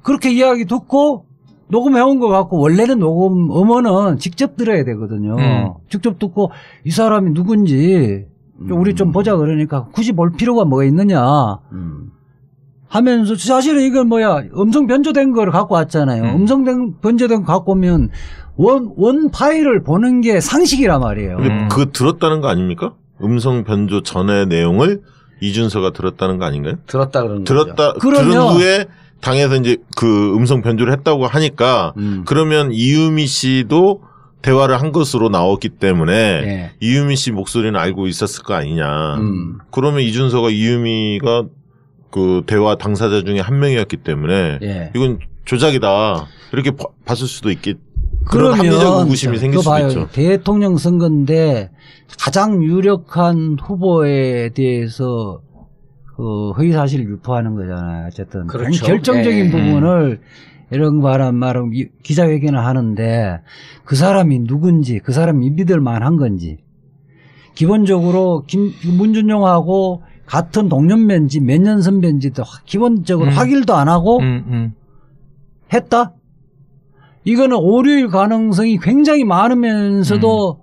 B: 그렇게 이야기 듣고 녹음해온 것 같고 원래는 녹음 음원은 직접 들어야 되거든요. 직접 듣고 이 사람이 누군지 우리 좀 보자 그러니까 굳이 볼 필요가 뭐가 있느냐 하면서 사실은 이건 음성 변조된 걸 갖고 왔잖아요. 음성 변조된 거 갖고 오면 원 파일을 보는 게 상식이란 말이에요.
D: 근데 그거 들었다는 거 아닙니까? 음성 변조 전의 내용을 이준서가 들었다는 거 아닌가요?
A: 들었다 그런 거죠.
D: 들은 후에 당에서 이제 그 음성 변조를 했다고 하니까 그러면 이유미 씨도 대화를 한 것으로 나왔기 때문에 이유미 씨 목소리는 알고 있었을 거 아니냐. 그러면 이준서가 이유미가 그 대화 당사자 중에 한 명이었기 때문에 이건 조작이다. 이렇게 봤을 수도 있겠. 그런 합리적 의구심이 생길 수도 있죠.
B: 대통령 선거인데 가장 유력한 후보에 대해서 그 허위 사실을 유포하는 거잖아요. 어쨌든
A: 그렇죠.
B: 결정적인 부분을 이런 말은 기자회견을 하는데 그 사람이 누군지 그 사람이 믿을 만한 건지 기본적으로 문준용하고 같은 동년배인지 몇 년 선배인지도 기본적으로 확인도 안 하고 했다? 이거는 오류일 가능성이 굉장히 많으면서도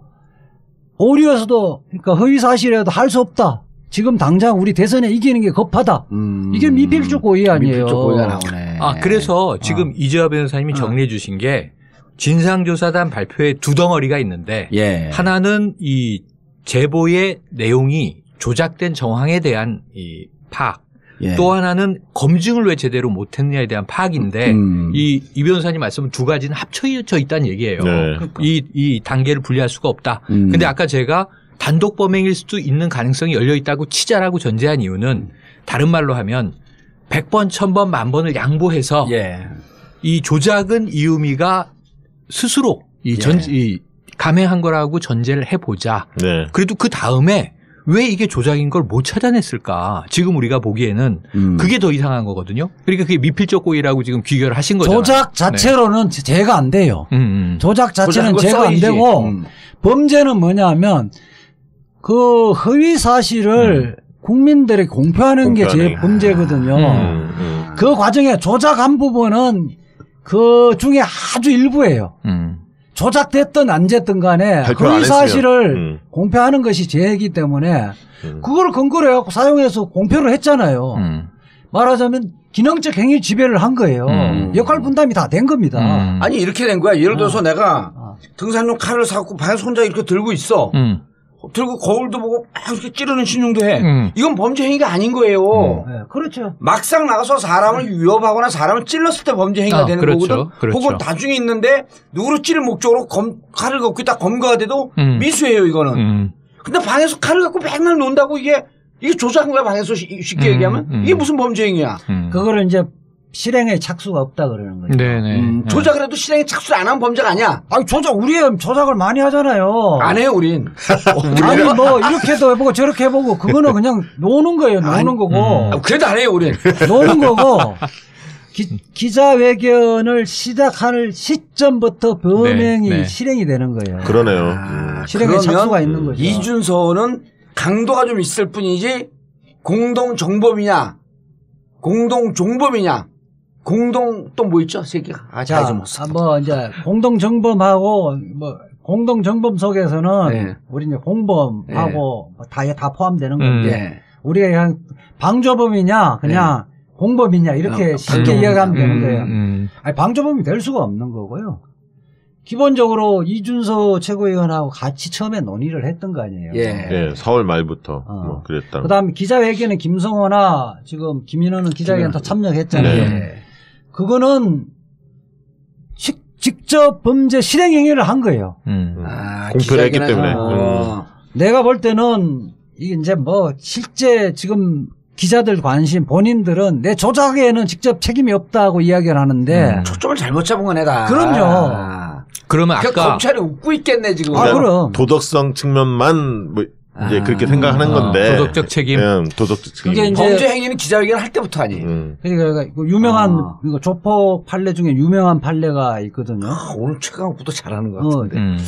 B: 오류여서도 그러니까 허위 사실이라도 할 수 없다. 지금 당장 우리 대선에 이기는 게 급하다. 이게 미필적 고의 아니에요.
A: 미필적 고의가 나오네.
C: 그래서 지금 이재화 변호사님이 정리해 주신 게 진상조사단 발표에 두 덩어리가 있는데 하나는 이 제보의 내용이 조작된 정황에 대한 이 파악. 또 하나는 검증을 왜 제대로 못했느냐에 대한 파악인데 이 변호사님 말씀은 두 가지는 합쳐져 있다는 얘기예요. 그러니까. 이 단계를 분리할 수가 없다. 근데 아까 제가 단독 범행일 수도 있는 가능성이 열려 있다고 치자라고 전제한 이유는 다른 말로 하면 100번, 1000번, 10,000번을 양보해서 이 조작은 이유미가 스스로 이 감행한 거라고 전제를 해보자. 그래도 그 다음에 왜 이게 조작인 걸 못 찾아냈을까? 지금 우리가 보기에는 그게 더 이상한 거거든요. 그러니까 그게 미필적 고의라고 지금 귀결을 하신 거잖아요.
B: 조작 자체로는 제가 안 돼요. 조작 자체는 제가 안 되고 범죄는 뭐냐면 그 허위 사실을 국민들에게 공표하는 게 제 범죄거든요. 그 과정에 조작한 부분은 그 중에 아주 일부예요. 조작됐든 안 됐든 간에 허위 사실을 공표하는 것이 죄이기 때문에 그걸 근거로 해갖고 사용해서 공표를 했잖아요. 말하자면 기능적 행위 지배를 한 거예요. 역할 분담이 다 된 겁니다.
A: 아니 이렇게 된 거야. 예를 들어서 내가 등산용 칼을 사갖고 방에서 혼자 이렇게 들고 있어. 들고 거울도 보고 막 이렇게 찌르는 신용도 해. 이건 범죄 행위가 아닌 거예요.
B: 그렇죠.
A: 막상 나가서 사람을 위협하거나 사람을 찔렀을 때 범죄 행위가 되는 거거든. 혹은 나중에 있는데 누구를 찌를 목적으로 칼을 갖고 있다 검거가 돼도 미수예요 이거는. 근데 방에서 칼을 갖고 맨날 논다고 이게 조작한 거야 방에서 쉽게 얘기하면 이게 무슨 범죄 행위야.
B: 그거를 이제 실행에 착수가 없다 그러는 거죠.
A: 조작을 해도 실행에 착수를 안 한 범죄가 아니야.
B: 우리 조작을 많이 하잖아요.
A: 안 해요, 우린.
B: 아니, 뭐, 이렇게도 해보고 저렇게 해보고, 그거는 그냥 노는 거예요, 노는 거고.
A: 그래도 안 해요, 우린.
B: 노는 거고, 기자회견을 시작할 시점부터 범행이 실행이 되는 거예요.
D: 그러네요.
B: 실행에 착수가 있는 거죠.
A: 이준서는 강도가 좀 있을 뿐이지, 공동정범이냐, 공동종범이냐, 또 뭐 있죠? 세 개가.
B: 자, 뭐 이제 공동정범하고 뭐 공동정범 속에서는 우리 이제 공범하고 다 포함되는 건데 우리가 그냥 방조범이냐 그냥 공범이냐 이렇게 쉽게 이야기하면 되는 거예요. 아니, 방조범이 될 수가 없는 거고요. 기본적으로 이준서 최고위원하고 같이 처음에 논의를 했던 거 아니에요.
D: 4월 말부터 뭐 그랬다.
B: 그다음에 기자회견에 김성호나 지금 김인호는 기자회견 다 참여했잖아요. 그거는 직접 범죄 실행 행위를 한 거예요.
D: 공표를 했기 때문에.
B: 내가 볼 때는 이게 이제 뭐 실제 지금 기자들 관심 본인들은 내 조작에는 직접 책임이 없다고 이야기를 하는데
A: 초점을 잘못 잡은 건 애다.
B: 그럼요.
C: 그러면 아까
A: 검찰이 웃고 있겠네 지금.
B: 그럼
D: 도덕성 측면만 뭐 이제 그렇게 생각하는 건데
C: 도덕적 책임.
D: 도덕적 책임.
B: 그게 이제
A: 범죄 행위는 기자회견 할 때부터 하니.
B: 그러니까 유명한 이거 조폭 판례 중에 유명한 판례가 있거든요.
A: 오늘 최강욱보다 잘하는 것 같은데.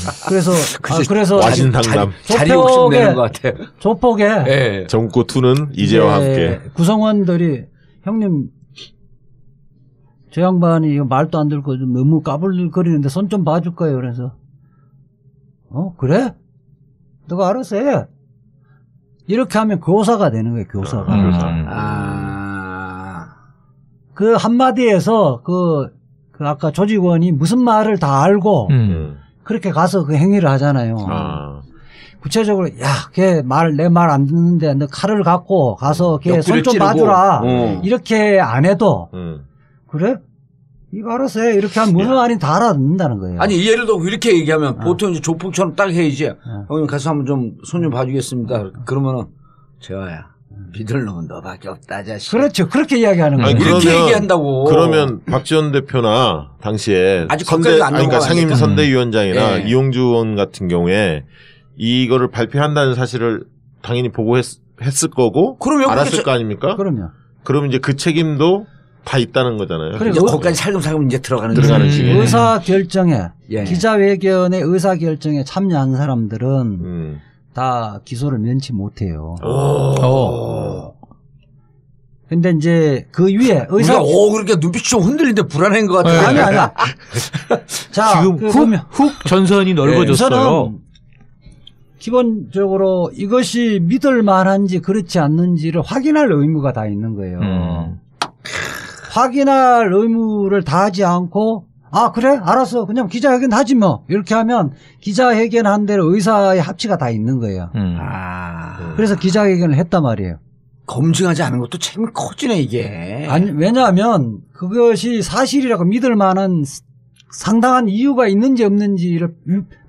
B: 그래서
D: 와신상담
A: 자리 욕심 내는 것 같아.
B: 조폭에
D: 정코 2는 이제와 함께
B: 구성원들이 형님 저 양반이 이거 말도 안 들고 좀 너무 까불거리는데 손 좀 봐줄 거예요. 그래서 그래? 너가 알아서 해. 이렇게 하면 교사가 되는 거예요. 교사가. 그 한마디에서 그 아까 조직원이 무슨 말을 다 알고 그렇게 가서 그 행위를 하잖아요. 구체적으로 걔 내 말 안 듣는데 너 칼을 갖고 가서 걔 손 좀 봐주라. 이렇게 안 해도 그래? 이거 알아서 해. 이렇게 하면 무슨 말인지 다 알아듣는다는 거예요.
A: 아니 예를 들어 이렇게 얘기하면 보통 이제 조폭처럼 딱 해야지. 형님 가서 한번 좀 손 좀 봐주겠습니다. 그러면은 재화야 믿을 놈은 너밖에 없다 자식.
B: 그렇죠. 그렇게 이야기하는 거예요.
A: 이렇게 얘기한다고.
D: 그러면 박지원 대표나 당시에
A: 아직 거기까지 안
D: 그러니까 상임 선대위원장이나
A: 네.
D: 이용주 의원 같은 경우에 이거를 발표한다는 사실을 당연히 보고했을 거고 알았을 거 아닙니까?
B: 그럼요.
D: 그러면 이제 그 책임도 다 있다는 거잖아요.
A: 그러니까 거기까지 살금살금 이제 들어가는
D: 시기.
B: 의사 결정에 기자회견의 의사 결정에 참여한 사람들은 다 기소를 면치 못해요. 근데 이제 그 위에 의사
A: 그렇게 눈빛이 좀 흔들리는데 불안한 것 같아요.
B: 아니야. 자,
C: 지금 훅 전선이 넓어졌어요.
B: 기본적으로 이것이 믿을 만한지 그렇지 않는지를 확인할 의무가 다 있는 거예요. 확인할 의무를 다하지 않고 그래 알았어 그냥 기자회견 하지 뭐 이렇게 하면 기자회견 한 대로 의사의 합치가 다 있는 거예요. 그래서 기자회견을 했단 말이에요.
A: 검증하지 않은 것도 책임이 커지네 이게.
B: 아니 왜냐하면 그것이 사실이라고 믿을 만한 상당한 이유가 있는지 없는지를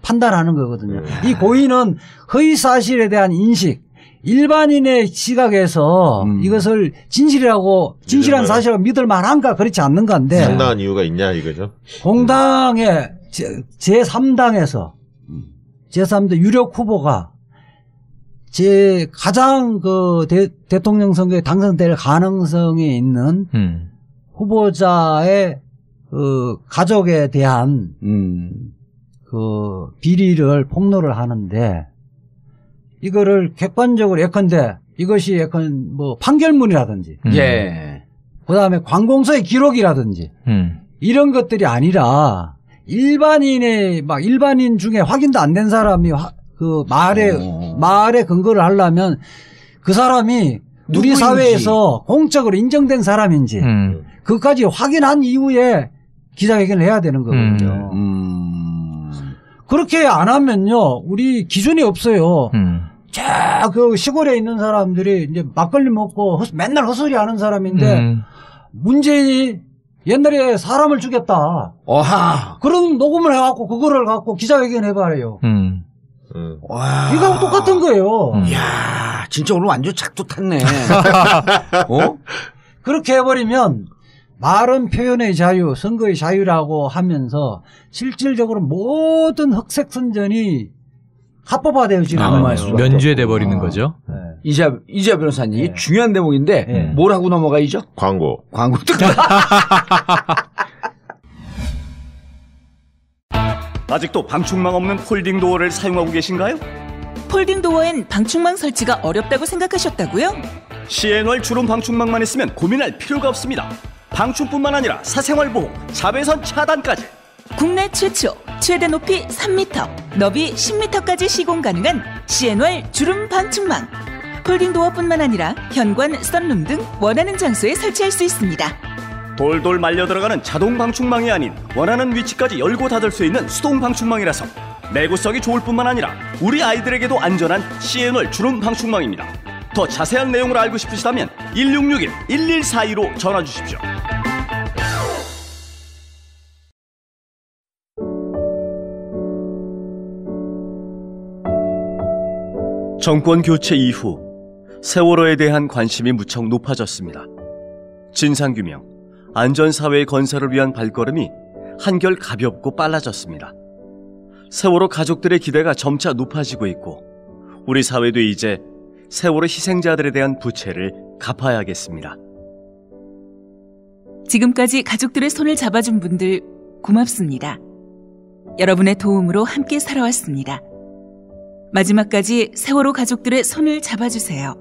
B: 판단하는 거거든요. 이 고의는 허위사실에 대한 인식 일반인의 시각에서 이것을 진실한 사실이라고 믿을 만한가 그렇지 않는가인데
D: 상당한 이유가 있냐 이거죠.
B: 공당의 제3당에서 제3당 유력 후보가 가장 대통령 선거에 당선될 가능성이 있는 후보자의 가족에 대한 비리를 폭로를 하는데 이거를 객관적으로 예컨대 이것이 판결문이라든지 그다음에 관공서의 기록이라든지 이런 것들이 아니라 일반인 중에 확인도 안 된 사람이 말에 근거를 하려면 그 사람이 우리 사회에서 공적으로 인정된 사람인지 그것까지 확인한 이후에 기자회견을 해야 되는 거거든요. 그렇게 안 하면요, 우리 기준이 없어요. 그 시골에 있는 사람들이 이제 막걸리 먹고 맨날 헛소리 하는 사람인데 문재인이 옛날에 사람을 죽였다. 그런 녹음을 해갖고 그거를 갖고 기자회견 해봐요. 이거하고 똑같은 거예요.
A: 이야, 진짜 오늘 완전 작두 탔네.
B: 그렇게 해버리면 말은 표현의 자유, 선거의 자유라고 하면서 실질적으로 모든 흑색 선전이 합법화되어지는 거예요.
C: 면죄돼 버리는 거죠.
A: 이재하 변호사님, 이게 중요한 대목인데 뭘 하고 넘어가야죠?
D: 광고.
E: 아직도 방충망 없는 폴딩 도어를 사용하고 계신가요?
G: 폴딩 도어엔 방충망 설치가 어렵다고 생각하셨다고요?
E: CN월 주름 방충망만 있으면 고민할 필요가 없습니다. 방충뿐만 아니라 사생활 보호, 자외선 차단까지.
G: 국내 최초, 최대 높이 3m, 너비 10m까지 시공 가능한 CN월 주름 방충망. 폴딩 도어뿐만 아니라 현관, 썬룸 등 원하는 장소에 설치할 수 있습니다.
E: 돌돌 말려 들어가는 자동 방충망이 아닌 원하는 위치까지 열고 닫을 수 있는 수동 방충망이라서 내구성이 좋을 뿐만 아니라 우리 아이들에게도 안전한 CN월 주름 방충망입니다. 더 자세한 내용을 알고 싶으시다면 1661-1142로 전화 주십시오. 정권 교체 이후 세월호에 대한 관심이 무척 높아졌습니다. 진상규명, 안전사회의 건설을 위한 발걸음이 한결 가볍고 빨라졌습니다. 세월호 가족들의 기대가 점차 높아지고 있고 우리 사회도 이제 세월호 희생자들에 대한 부채를 갚아야겠습니다.
G: 지금까지 가족들의 손을 잡아준 분들 고맙습니다. 여러분의 도움으로 함께 살아왔습니다. 마지막까지 세월호 가족들의 손을 잡아주세요.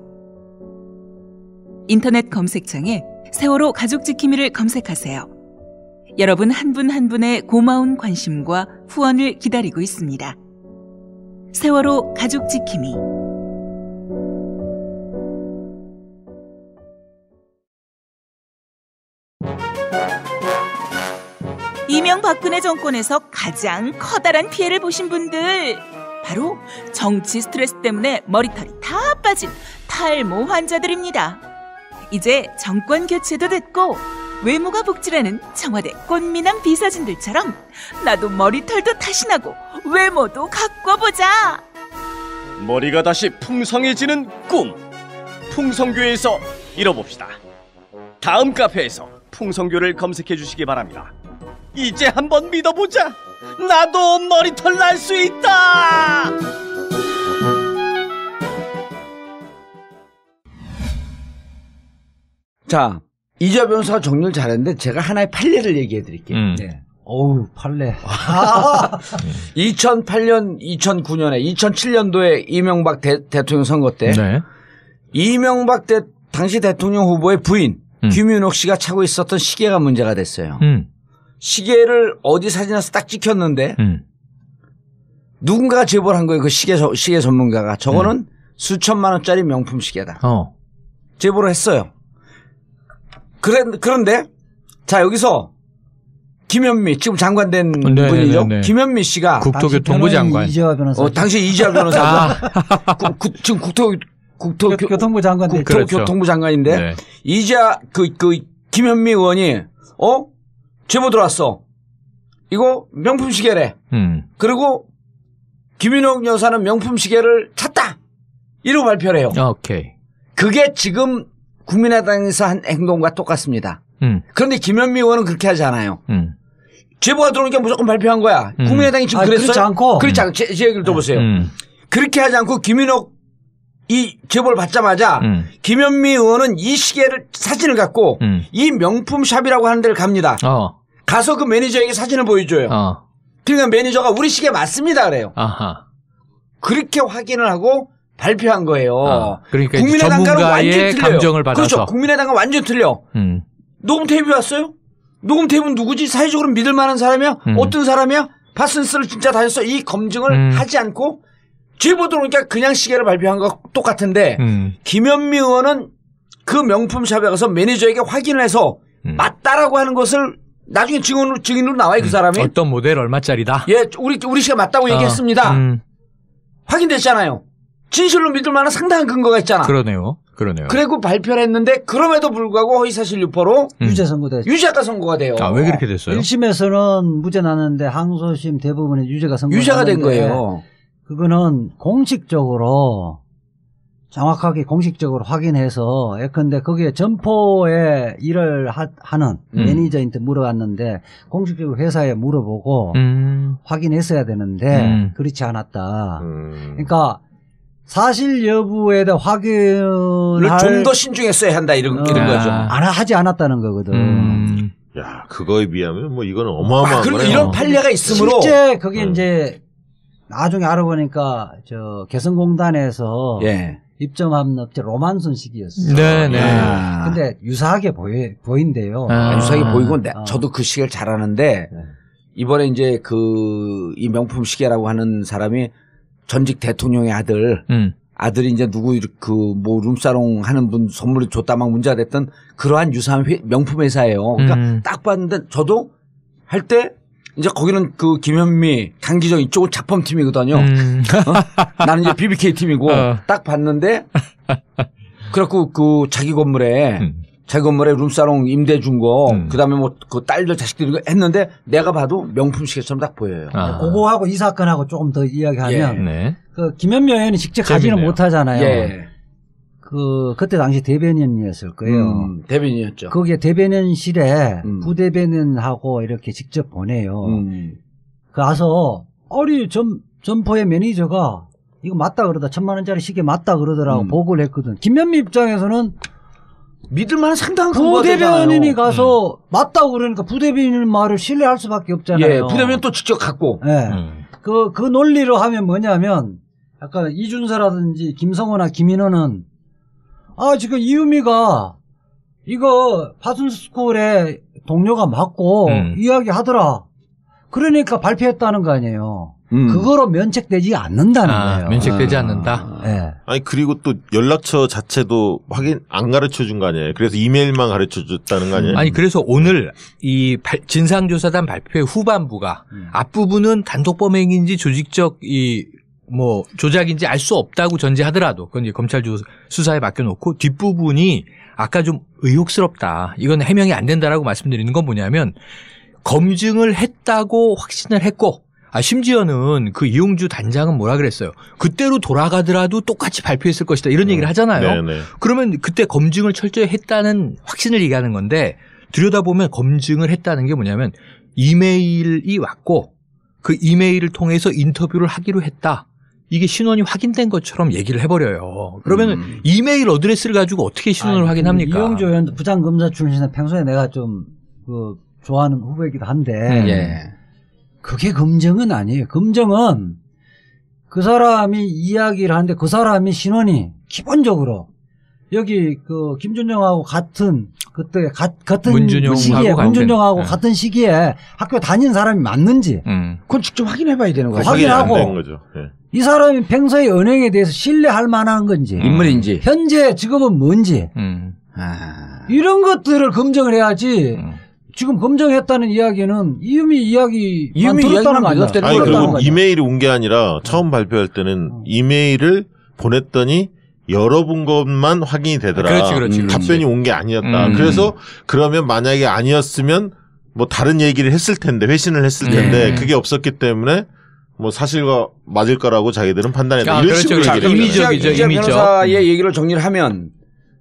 G: 인터넷 검색창에 세월호 가족지킴이를 검색하세요. 여러분 한 분 한 분의 고마운 관심과 후원을 기다리고 있습니다. 세월호 가족지킴이. 이명박근혜 정권에서 가장 커다란 피해를 보신 분들, 바로 정치 스트레스 때문에 머리털이 다 빠진 탈모 환자들입니다. 이제 정권 교체도 됐고 외모가 복지라는 청와대 꽃미남 비서진들처럼 나도 머리털도 다시 나고 외모도 가꿔보자.
E: 머리가 다시 풍성해지는 꿈, 풍성교에서 이뤄봅시다. 다음 카페에서 풍성교를 검색해 주시기 바랍니다. 이제 한번 믿어보자. 나도 머리털 날 수 있다.
A: 자, 이주아 변호사가 정리를 잘했는데 제가 하나의 판례를 얘기해 드릴게요.
B: 네. 어우, 판례.
A: 2008년, 2009년에, 2007년도에 이명박 대통령 선거 때
C: 네.
A: 이명박 당시 대통령 후보의 부인 김윤옥 씨가 차고 있었던 시계가 문제가 됐어요. 시계를 어디 사진에서 딱 찍혔는데 누군가가 제보를 한 거예요. 그 시계 전문가가. 저거는 수천만 원짜리 명품 시계다. 제보를 했어요. 그런데 자 여기서 김현미 지금 장관 된 분이죠. 김현미 씨가
C: 국토교통부 장관.
B: 이주아 변호사.
A: 당시 이주아 변호사. 지금
B: 교통부 장관 됐죠.
A: 국토교통부 장관인데
C: 네.
A: 이주아 그 김현미 의원이 제보 들어왔어. 이거 명품 시계래. 그리고 김윤옥 여사는 명품 시계를 찼다. 이러고 발표를 해요.
C: 오케이.
A: 그게 지금 국민의당에서 한 행동과 똑같습니다. 그런데 김현미 의원은 그렇게 하지 않아요. 제보가 들어오니까 무조건 발표한 거야. 국민의당이 지금 그랬어요?
B: 그렇지 않고.
A: 그렇지 않고. 제 얘기를 들어보세요. 그렇게 하지 않고 김윤옥 이 제보를 받자마자 김현미 의원은 이 시계를 사진을 갖고 이 명품 샵이라고 하는 데를 갑니다. 가서 그 매니저에게 사진을 보여줘요. 그러니까 매니저가 우리 시계 맞습니다 그래요. 그렇게 확인을 하고 발표한 거예요.
C: 그러니까
A: 국민의당과는 완전히 틀려요.
C: 감정을 받아서.
A: 그렇죠. 국민의당과 완전 틀려. 녹음 테이프 왔어요? 녹음 테이프는 누구지? 사회적으로 믿을 만한 사람이야? 어떤 사람이야? 파슨스를 진짜 다녔어? 이 검증을 하지 않고 제보 들어오니까 그냥 시계를 발표한 거 똑같은데 김현미 의원은 그 명품샵에 가서 매니저에게 확인을 해서 맞다라고 하는 것을 나중에 증인으로 나와요. 그 사람이.
C: 어떤 모델 얼마짜리다?
A: 예, 우리 시계 맞다고 얘기했습니다. 확인됐잖아요. 진실로 믿을 만한 상당한 근거가 있잖아.
C: 그러네요.
A: 그리고 발표를 했는데 그럼에도 불구하고 허위사실 유포로
B: 유죄 선고됐죠.
A: 유죄가 선고가 돼요.
C: 왜 그렇게 됐어요?
B: 1심에서는 무죄 나는데 항소심 대부분의 유죄가
A: 된 거예요.
B: 그거는 공식적으로 정확하게 공식적으로 확인해서 예컨대 거기에 점포에 일을 하는 매니저한테 물어봤는데 공식적으로 회사에 물어보고 확인했어야 되는데 그렇지 않았다. 그러니까 사실 여부에 대한 확인을
A: 좀 더 신중했어야 한다 이런 거죠.
B: 하지 않았다는 거거든.
D: 야, 그거에 비하면 뭐 이거는 어마어마한
A: 그리고
D: 거네요.
A: 이런 판례가 있으므로
B: 실제 그게 이제 나중에 알아보니까 개성공단에서 입점한 업체 로만손 시기였어요.
C: 네네.
B: 근데 유사하게 보인대요.
A: 유사하게 보이고 저도 그 시계를 잘 아는데 이번에 이제 이 명품 시계라고 하는 사람이 전직 대통령의 아들이 이제 누구 뭐 룸사롱 하는 분 선물을 줬다 막 문제가 됐던 그러한 유사한 명품 회사예요. 그러니까 딱 봤는데 저도 할 때 이제 거기는 그 김현미, 강기정 이쪽은 작품팀이거든요. 나는 이제 BBK 팀이고 딱 봤는데 그래갖고 그 자기 건물에 룸사롱 임대 준 거, 그 다음에 뭐 그 딸들 자식들 이거 했는데 내가 봐도 명품 시계처럼 딱 보여요.
B: 그거하고 이 사건하고 조금 더 이야기하면 그 김현미 의원이 직접 가지는 못하잖아요. 그때 당시 대변인이었을 거예요.
A: 대변인이었죠.
B: 거기에 대변인실에 부대변인하고 이렇게 직접 보내요. 가서 점포의 매니저가 이거 맞다 그러다 1,000만 원짜리 시계 맞다 그러더라고 보고를 했거든. 김현미 입장에서는
A: 믿을만한 상당한
B: 부대변인이 가서 맞다고 그러니까 부대변인 말을 신뢰할 수밖에 없잖아요.
A: 예, 부대변인 또 직접 갖고.
B: 예. 그 논리로 하면 뭐냐면 아까 이준서라든지 김성호나 김인호는 지금 이유미가 이거 파슨스쿨의 동료가 맞고 이야기하더라. 그러니까 발표했다는 거 아니에요. 그거로 면책되지 않는다는 거예요.
C: 면책되지 않는다.
B: 네.
D: 아니 그리고 또 연락처 자체도 확인 안 가르쳐 준 거 아니에요. 그래서 이메일만 가르쳐 줬다는 거 아니에요.
C: 아니 그래서 오늘 이 진상조사단 발표의 후반부가 앞부분은 단독 범행인지 조직적 뭐 조작인지 알 수 없다고 전제하더라도 그건 이제 검찰 수사에 맡겨놓고 뒷부분이 아까 좀 의혹스럽다. 이건 해명이 안 된다라고 말씀드리는 건 뭐냐면 검증을 했다고 확신을 했고 심지어는 그 이용주 단장은 뭐라 그랬어요. 그때로 돌아가더라도 똑같이 발표했을 것이다. 이런 얘기를 하잖아요.
D: 네네.
C: 그러면 그때 검증을 철저히 했다는 확신을 얘기하는 건데 들여다보면 검증을 했다는 게 뭐냐면 이메일이 왔고 그 이메일을 통해서 인터뷰를 하기로 했다. 이게 신원이 확인된 것처럼 얘기를 해버려요. 그러면 이메일 어드레스를 가지고 어떻게 신원을 확인합니까?
B: 이용주 의원도 부장검사 출신은 평소에 내가 좀 좋아하는 후보이기도 한데
A: 예.
B: 그게 검증은 아니에요. 검증은 그 사람이 이야기를 하는데 그 사람이 신원이 기본적으로 여기 그 김준영하고 같은 그때 같은 시기에 문준영하고 같은 시기에 학교 다닌 사람이 맞는지
A: 그건 직접 확인해봐야 되는 거죠.
B: 확인하고
D: 안 된 거죠. 네.
B: 이 사람이 평소에 은행에 대해서 신뢰할 만한 건지
A: 인물인지
B: 현재 직업은 뭔지 이런 것들을 검증을 해야지. 지금 검증했다는 이야기는 이유미 이야기만 들었다는 거 아니야?
D: 아니 그리고 이메일이 온 게 아니라 처음 발표할 때는 이메일을 보냈더니 열어본 것만 확인이 되더라.
C: 그렇지.
D: 답변이 온 게 아니었다. 그래서 그러면 만약에 아니었으면 뭐 다른 얘기를 했을 텐데 회신을 했을 텐데 그게 없었기 때문에 뭐 사실과 맞을 거라고 자기들은 판단했다. 이런 식으로 얘기를
C: 이미적이죠.
A: 이미적 변호사의 얘기를 정리를 하면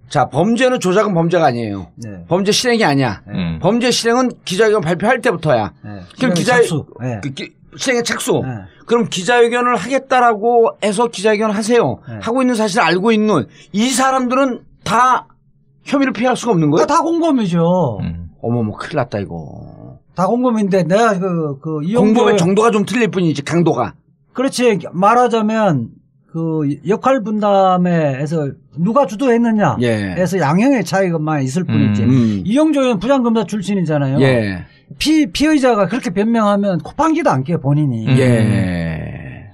A: 자, 범죄는 조작은 범죄가 아니에요. 네. 범죄 실행이 아니야. 범죄 실행은 기자회견 발표할 때부터야. 그럼 실행의 착수. 그럼 기자회견을 하겠다라고 해서 기자회견을 하세요. 하고 있는 사실을 알고 있는 이 사람들은 다 혐의를 피할 수가 없는 거예요?
B: 다 공범이죠.
A: 어머머, 큰일 났다, 이거.
B: 다 공범인데 내가
A: 공범의 정도가 좀 틀릴 뿐이지, 강도가.
B: 그렇지. 말하자면 그 역할 분담에서 누가 주도했느냐 에서 양형의 차이가만 있을 뿐이지. 이용조 의원 부장검사 출신이잖아요.
A: 예.
B: 피의자가 그렇게 변명하면 코판기도 안 깨요, 본인이.
A: 예.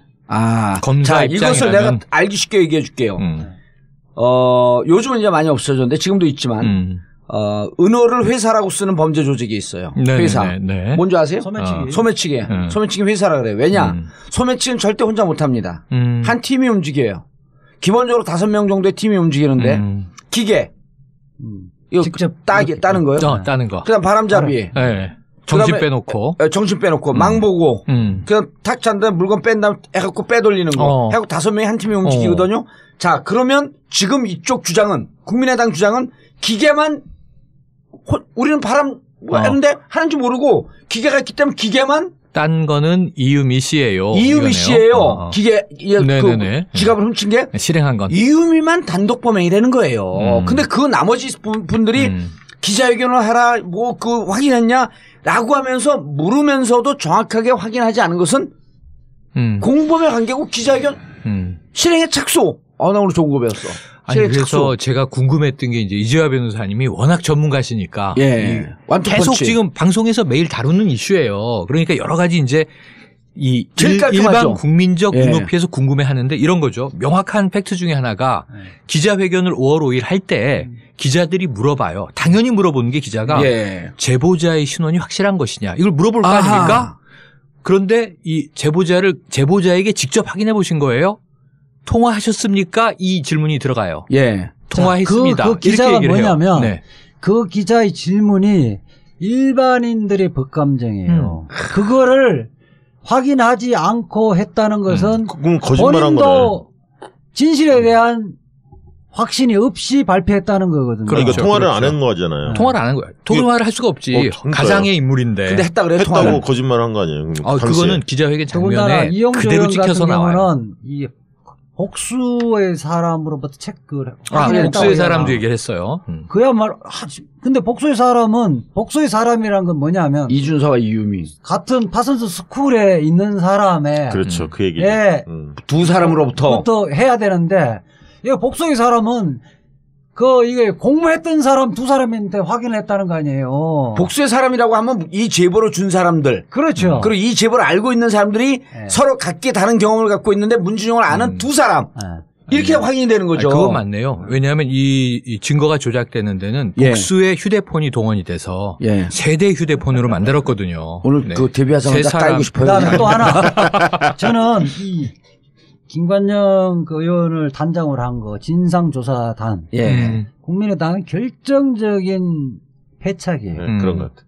C: 검사
A: 자, 이것을 내가 알기 쉽게 얘기해 줄게요. 요즘은 이제 많이 없어졌는데 지금도 있지만 은어를 회사라고 쓰는 범죄 조직이 있어요. 회사. 뭔지 아세요? 소매치기. 소매치기 회사라 그래요. 왜냐? 소매치기는 절대 혼자 못 합니다. 한 팀이 움직여요. 기본적으로 5명 정도의 팀이 움직이는데 기계. 이거 직접 따는 거요?
C: 따는 거.
A: 그다음 바람잡이.
C: 정신 빼놓고.
A: 정신 빼놓고 망보고. 그다음 탁 잔다 물건 뺀 다음 해갖고 빼돌리는 거. 해갖고 5명이 한 팀이 움직이거든요. 자, 그러면 지금 이쪽 주장은 국민의당 주장은 기계만 우리는 바람 했는데 하는지 모르고 기계가 있기 때문에 기계만
C: 딴 거는 이유미 씨예요.
A: 이유미 씨예요. 기계 그 지갑을 훔친 게
C: 실행한 건
A: 이유미만 단독 범행이라는 거예요. 근데 그 나머지 분들이 기자회견을 하라 뭐 그 확인했냐라고 하면서 물으면서도 정확하게 확인하지 않은 것은 공범의 관계고 기자회견 실행의 착수. 나 오늘 좋은 거 배웠어.
C: 아니 그래서 제가 궁금했던 게 이제 이재화 변호사님이 워낙 전문가시니까 계속 지금 방송에서 매일 다루는 이슈예요. 그러니까 여러 가지 이제 이 일반 국민적 눈높이에서 궁금해하는데 이런 거죠. 명확한 팩트 중에 하나가 기자회견을 5월 5일 할 때 기자들이 물어봐요. 당연히 물어보는 게 기자가 제보자의 신원이 확실한 것이냐 이걸 물어볼 거 아닙니까? 그런데 이 제보자에게 직접 확인해 보신 거예요? 통화하셨습니까? 이 질문이 들어가요. 통화했습니다.
B: 그 기자가 뭐냐면 그 기자의 질문이 일반인들의 법감정이에요. 그거를 확인하지 않고 했다는 것은 본인도 진실에 대한 확신이 없이 발표했다는 거거든요.
D: 그러니까 통화를 안 한 거잖아요.
C: 통화를 안 한 거야. 통화를 할 수가 없지. 가상의 인물인데.
A: 근데 했다 그래.
D: 했다고 거짓말한 거 아니에요?
C: 그거는 기자회견 장면에 그대로 찍혀서 나와요.
B: 이 복수의 사람으로부터 체크를.
C: 복수의 사람도 얘기를 했어요.
B: 그야말로, 근데 복수의 사람이란 건 뭐냐면.
A: 이준서와 이유미.
B: 같은 파슨스 스쿨에 있는 사람의.
D: 그렇죠. 그 얘기.
B: 예.
A: 두 사람으로부터.
B: 해야 되는데, 이거 복수의 사람은 이게 공모했던 사람 두 사람인데 확인을 했다는 거 아니에요.
A: 복수의 사람이라고 하면 이 제보를 준 사람들.
B: 그렇죠.
A: 그리고 이 제보를 알고 있는 사람들이 서로 각기 다른 경험을 갖고 있는데 문준용을 아는 두 사람. 이렇게 확인이 되는 거죠.
C: 그건 맞네요. 왜냐하면 이 증거가 조작되는 데는 복수의 휴대폰이 동원이 돼서 세대 휴대폰으로 만들었거든요.
A: 오늘 그 데뷔하자마자 깔고 싶어요.
B: 그다음에 또 하나. 저는 김관영 의원을 단장으로 한 거 진상조사단. 국민의당은 결정적인 패착이에요.
D: 그런 것 같아요.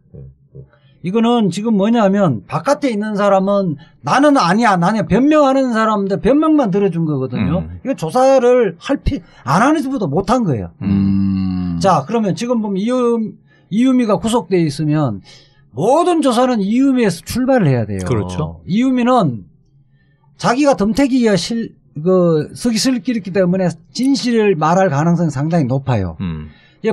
B: 이거는 지금 뭐냐면 바깥에 있는 사람은 나는 아니야, 나는 변명하는 사람인데 변명만 들어준 거거든요. 이거 조사를 안 하는 것보다 못한 거예요. 자, 그러면 지금 보면 이유미가 구속돼 있으면 모든 조사는 이유미에서 출발을 해야 돼요.
C: 그렇죠.
B: 이유미는 자기가 덤태기가 서기 슬기있기 때문에 진실을 말할 가능성이 상당히 높아요.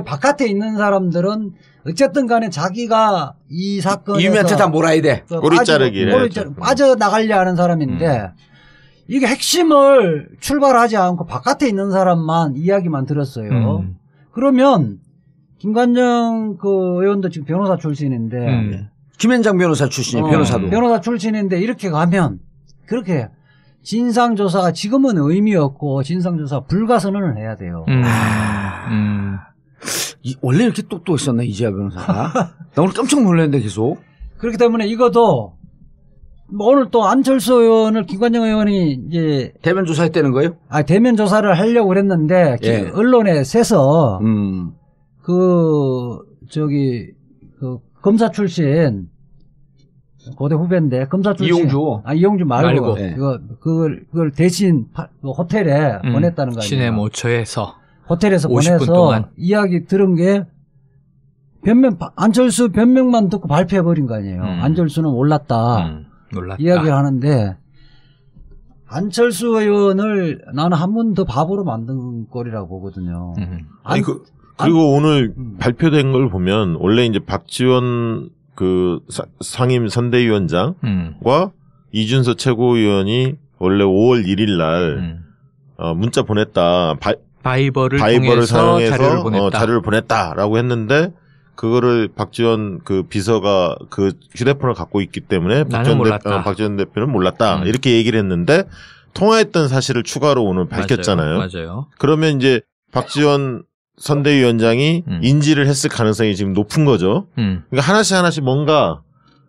B: 바깥에 있는 사람들은 어쨌든 간에 자기가 이 사건에서
A: 이유미한테 다 몰아야 돼.
D: 꼬리자르기를
B: 빠져나가려 하는 사람인데 이게 핵심을 출발하지 않고 바깥에 있는 사람만 이야기만 들었어요. 그러면 김관영 의원도 지금 변호사 출신인데
A: 김현장 변호사 출신이에요. 변호사도.
B: 변호사 출신인데 이렇게 가면 그렇게 진상조사가 지금은 의미 없고 진상조사 불가선언을 해야 돼요.
A: 원래 이렇게 똑똑했었나 이재하 변호사가? 나 오늘 깜짝 놀랐는데 계속.
B: 그렇기 때문에 이것도 오늘 또 안철수 의원을 김관영 의원이 이제
A: 대면 조사했다는 거예요?
B: 대면 조사를 하려고 그랬는데 언론에 새서 검사 출신 고대 후배인데 검사 출신 이용주 말고 그걸 대신 호텔에 보냈다는 거 아니에요?
C: 시내 모처에서
B: 호텔에서 보내서 동안. 이야기 들은 게 안철수 변명만 듣고 발표해버린 거 아니에요. 안철수는 몰랐다. 이야기를 하는데 안철수 의원을 나는 한 번 더 바보로 만든 꼴이라고 보거든요.
D: 그리고 오늘 발표된 걸 보면 원래 이제 박지원 상임 선대위원장과 이준서 최고위원이 원래 5월 1일 날 문자 보냈다. 바이버를 사용해서 자료를 보냈다라고 했는데 그거를 박지원 비서가 휴대폰을 갖고 있기 때문에 박지원 대표는 몰랐다. 이렇게 얘기를 했는데 통화했던 사실을 추가로 오늘 밝혔잖아요.
C: 맞아요.
D: 그러면 이제 박지원 선대위원장이 인지를 했을 가능성이 지금 높은 거죠. 그러니까 하나씩 뭔가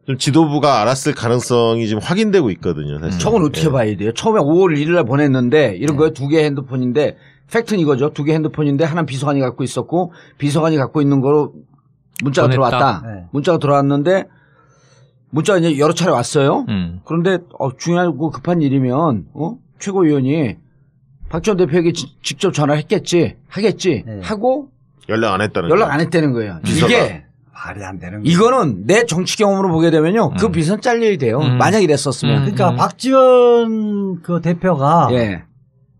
D: 좀 지도부가 알았을 가능성이 지금 확인되고 있거든요. 사실.
A: 저건 어떻게 봐야 돼요? 처음에 5월 1일 날 보냈는데 이런 거에 두 개 핸드폰인데 팩트는 이거죠. 두 개 핸드폰인데 하나는 비서관이 갖고 있었고 비서관이 갖고 있는 거로 문자가 들어왔다. 문자가 들어왔는데 문자가 이제 여러 차례 왔어요. 그런데 중요하고 급한 일이면 최고위원이 박지원 대표에게 직접 전화했겠지, 하겠지 하고
D: 연락 안 했다는
A: 거예요.
D: 비서가.
A: 이게
B: 말이 안 되는 거예요.
A: 이거는 내 정치 경험으로 보게 되면요, 그 비서는 잘려야 돼요. 만약 이랬었으면.
B: 그러니까 박지원 대표가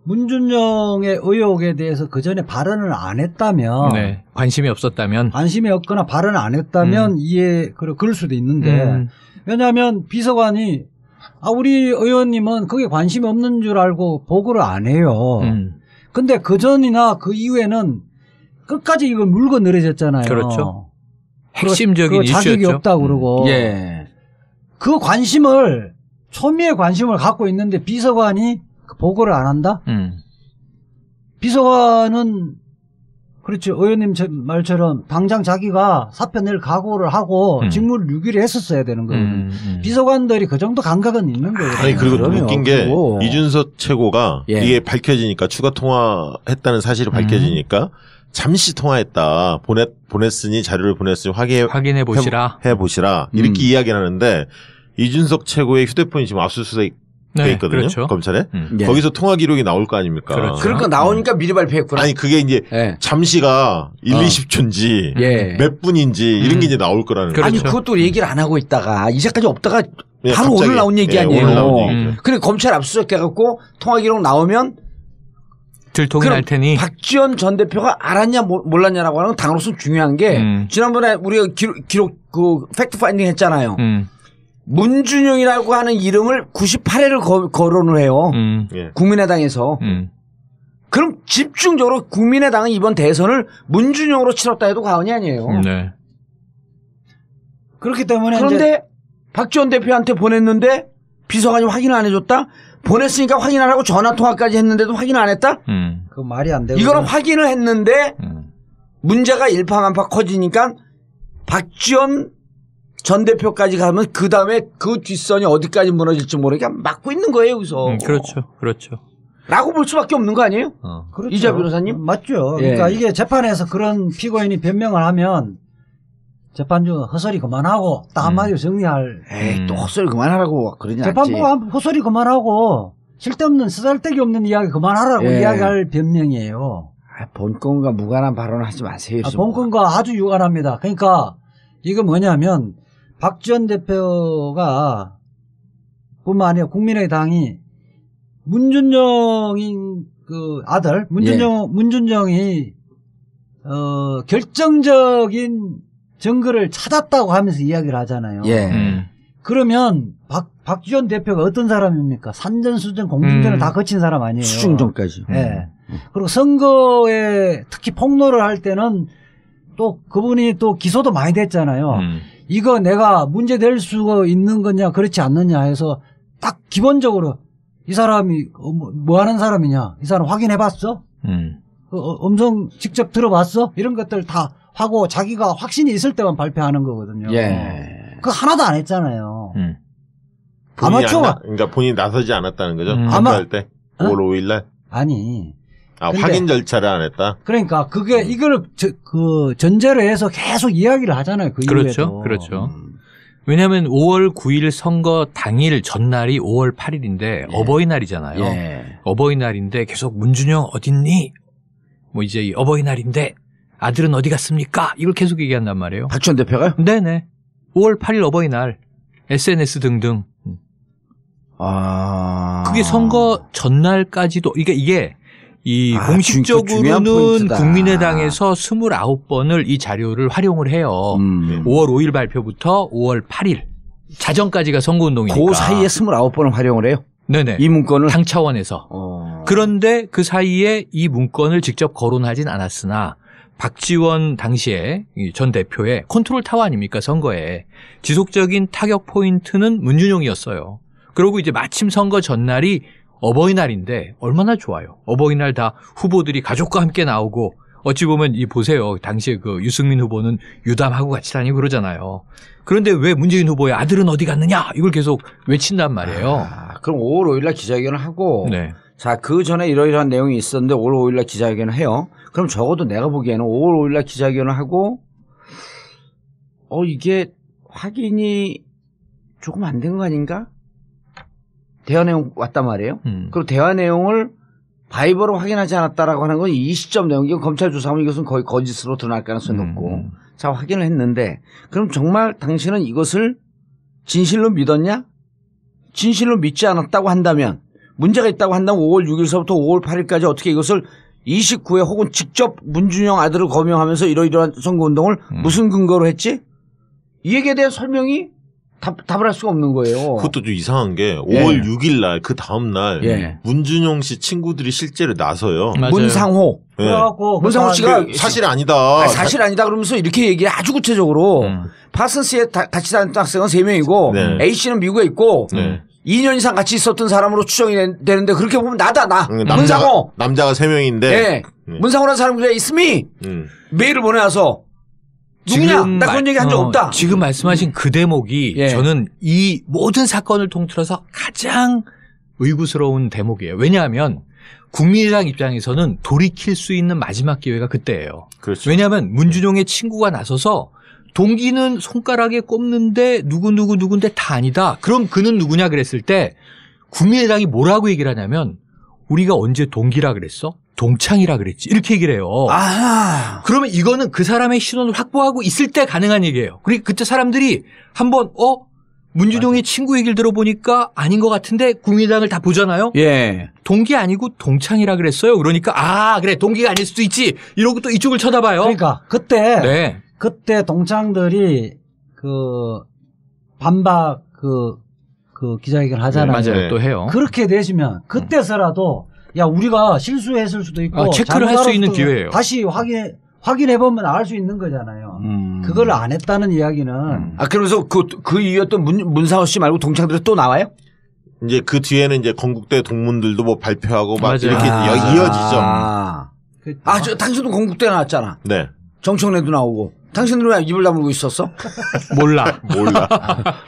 B: 문준영의 의혹에 대해서 그 전에 발언을 안 했다면,
C: 관심이 없었다면,
B: 관심이 없거나 발언을 안 했다면 그럴 수도 있는데, 왜냐하면 비서관이 우리 의원님은 그게 관심이 없는 줄 알고 보고를 안 해요. 근데 그 전이나 그 이후에는 끝까지 이걸 물고 늘어졌잖아요.
C: 그렇죠. 핵심적인 이슈였죠.
B: 자격이 없다고 그러고. 그 관심을, 초미의 관심을 갖고 있는데 비서관이 보고를 안 한다? 비서관은 그렇죠. 의원님 말처럼 당장 자기가 사표 낼 각오를 하고 직무를 유기를 했었어야 되는 거예요. 비서관들이 그 정도 감각은 있는 거예요.
D: 아니, 그리고 웃긴 게 이준서 최고가 이게 밝혀지니까 추가 통화했다는 사실이 밝혀지니까 잠시 통화했다. 보냈으니 자료를 보냈으니
C: 확인해 보시라.
D: 해보시라. 이렇게 이야기를 하는데 이준석 최고의 휴대폰이 지금 압수수색 돼 있거든요.
C: 그렇죠.
D: 검찰에. 거기서 통화 기록이 나올 거 아닙니까?
C: 그렇죠.
A: 그러니까 나오니까 미리 발표했구나.
D: 아니 그게 이제 잠시가 1-20초인지 몇 분인지 이런 게 이제 나올 거라는 거죠.
A: 아니 그것도 얘기를 안 하고 있다가 이제까지 없다가 바로
D: 갑자기,
A: 오늘 나온 얘기 아니에요.
D: 오늘 나온 얘기죠.
A: 그래 검찰 압수수색 해갖고 통화 기록 나오면
C: 들통이 날 테니.
A: 박지원 전 대표가 알았냐 몰랐냐라고 하는 건 당으로서 중요한 게 지난번에 우리가 기록 그 팩트 파인딩 했잖아요. 문준용이라고 하는 이름을 98회를 거론을 해요. 국민의당에서. 그럼 집중적으로 국민의당은 이번 대선을 문준용으로 치렀다 해도 과언이 아니에요.
C: 네.
B: 그렇기 때문에
A: 그런데 박지원 대표한테 보냈는데 비서관이 확인을 안 해줬다? 보냈으니까 확인 안 하고 전화통화까지 했는데도 확인 안 했다?
B: 그 말이 안 되고.
A: 이거는 확인을 했는데 문제가 일파만파 커지니까 박지원 전 대표까지 가면 그 다음에 그 뒷선이 어디까지 무너질지 모르니까 막고 있는 거예요, 여기서.
C: 그렇죠. 그렇죠.
A: 라고 볼 수밖에 없는 거 아니에요?
B: 그렇죠.
A: 이재 변호사님?
B: 맞죠. 그러니까 이게 재판에서 그런 피고인이 변명을 하면 재판 중 헛소리 그만하고 딱 한마디로 정리할.
A: 에이, 또 헛소리 그만하라고 그러지 않지.
B: 재판부가 헛소리 그만하고 쓸데없는 쓰잘데기 없는 이야기 그만하라고 이야기할 변명이에요.
A: 본건과 무관한 발언을 하지 마세요.
B: 본건과 아주 유관합니다. 그러니까 이거 뭐냐면 박지원 대표가 뿐만 아니라 국민의당이 문준영인 그 아들 문준영이 결정적인 증거를 찾았다고 하면서 이야기를 하잖아요. 그러면 박지원 대표가 어떤 사람입니까? 산전수전 공중전을 다 거친 사람 아니에요.
A: 수중전까지.
B: 그리고 선거에 특히 폭로를 할 때는 또 그분이 또 기소도 많이 됐잖아요. 이거 내가 문제될 수가 있는 거냐 그렇지 않느냐 해서 딱 기본적으로 이 사람이 뭐 하는 사람이냐 이 사람 확인해봤어? 음성 직접 들어봤어? 이런 것들 다 하고 자기가 확신이 있을 때만 발표하는 거거든요. 그거 하나도 안 했잖아요. 아마추어가
D: 그러니까 본인이 나서지 않았다는 거죠? 발표할 때 5월 5일 날?
B: 아니.
D: 확인 절차를 안 했다?
B: 그러니까 그게 이걸 그 전제로 해서 계속 이야기를 하잖아요. 그
C: 그렇죠.
B: 이후에도.
C: 그렇죠. 왜냐하면 5월 9일 선거 당일 전날이 5월 8일인데 어버이날이잖아요. 어버이날인데 계속 문준영 어딨니? 뭐 이제 어버이날인데 아들은 어디 갔습니까? 이걸 계속 얘기한단 말이에요.
A: 박지원 대표가요?
C: 네네. 5월 8일 어버이날 SNS 등등. 그게 선거 전날까지도 이게 이 공식적으로는 국민의당에서 29번을 이 자료를 활용을 해요. 5월 5일 발표부터 5월 8일 자정까지가 선거운동이니까.
A: 그 사이에 29번을 활용을 해요?
C: 네네.
A: 이 문건을?
C: 당 차원에서. 그런데 그 사이에 이 문건을 직접 거론하진 않았으나 박지원 당시에 전 대표의 컨트롤 타워 아닙니까 선거에. 지속적인 타격 포인트는 문준용이었어요. 그리고 이제 마침 선거 전날이 어버이날인데 얼마나 좋아요. 어버이날 다 후보들이 가족과 함께 나오고 어찌 보면 보세요. 당시에 그 유승민 후보는 유담하고 같이 다니고 그러잖아요. 그런데 왜 문재인 후보의 아들은 어디 갔느냐 이걸 계속 외친단 말이에요.
A: 그럼 5월 5일 날 기자회견을 하고 자, 그 전에 이러이러한 내용이 있었는데 5월 5일 날 기자회견을 해요. 그럼 적어도 내가 보기에는 5월 5일 날 기자회견을 하고 이게 확인이 조금 안 된 거 아닌가? 대화 내용 왔단 말이에요. 그리고 대화 내용을 바이버로 확인하지 않았다라고 하는 건 이 시점 내용, 이건 검찰 조사하면 이것은 거의 거짓으로 드러날 가능성이 높고. 자, 확인을 했는데, 그럼 정말 당신은 이것을 진실로 믿었냐? 진실로 믿지 않았다고 한다면, 문제가 있다고 한다면 5월 6일서부터 5월 8일까지 어떻게 이것을 29회 혹은 직접 문준영 아들을 거명하면서 이러이러한 선거운동을 무슨 근거로 했지? 이 얘기에 대한 설명이 답을 할 수가 없는 거예요.
D: 그것도 좀 이상한 게 5월 6일 날 그 다음 날 문준용 씨 친구들이 실제로 나서요.
A: 맞아요. 문상호. 문상호 씨가
D: 사실 아니다.
A: 사실 아니다 그러면서 이렇게 얘기해 아주 구체적으로 파슨스에 같이 다녔던 학생은 3명이고 A 씨는 미국에 있고 2년 이상 같이 있었던 사람으로 추정이 되는데 그렇게 보면 나다 나. 문상호.
D: 남자가 3명인데
A: 문상호라는 사람이 그래 있음이 메일을 보내와서 누구냐? 나 그런 얘기 한 적 없다.
C: 지금 말씀하신 그 대목이 저는 이 모든 사건을 통틀어서 가장 의구스러운 대목이에요. 왜냐하면 국민의당 입장에서는 돌이킬 수 있는 마지막 기회가 그때예요.
D: 그렇죠.
C: 왜냐하면 문준용의 친구가 나서서 동기는 손가락에 꼽는데 누군데 다 아니다. 그럼 그는 누구냐 그랬을 때 국민의당이 뭐라고 얘기를 하냐면 우리가 언제 동기라 그랬어? 동창이라 그랬지. 이렇게 얘기를 해요. 그러면 이거는 그 사람의 신원을 확보하고 있을 때 가능한 얘기예요. 그리고 그때 사람들이 한번 문준용이 친구 얘기를 들어보니까 아닌 것 같은데 국민의당을 다 보잖아요.
A: 예.
C: 동기 아니고 동창이라 그랬어요. 그러니까 그래 동기가 아닐 수도 있지. 이러고 또 이쪽을 쳐다봐요.
B: 그러니까 그때 동창들이 그 반박 그 기자회견을 하잖아요.
C: 네, 맞아요. 또 해요.
B: 그렇게 되시면 그때서라도 야 우리가 실수했을 수도 있고
C: 체크를 할 수 있는 기회예요.
B: 다시 확인해보면 알 수 있는 거잖아요. 그걸 안 했다는 이야기는.
A: 그러면서 그 이후였던 문상호 씨 말고 동창들이 또 나와요?
D: 이제 그 뒤에는 이제 건국대 동문들도 뭐 발표하고 막 이렇게 이어지죠.
A: 당신도 건국대 나왔잖아.
D: 네.
A: 정청래도 나오고. 당신들은 왜 입을 다물고 있었어?
C: 몰라.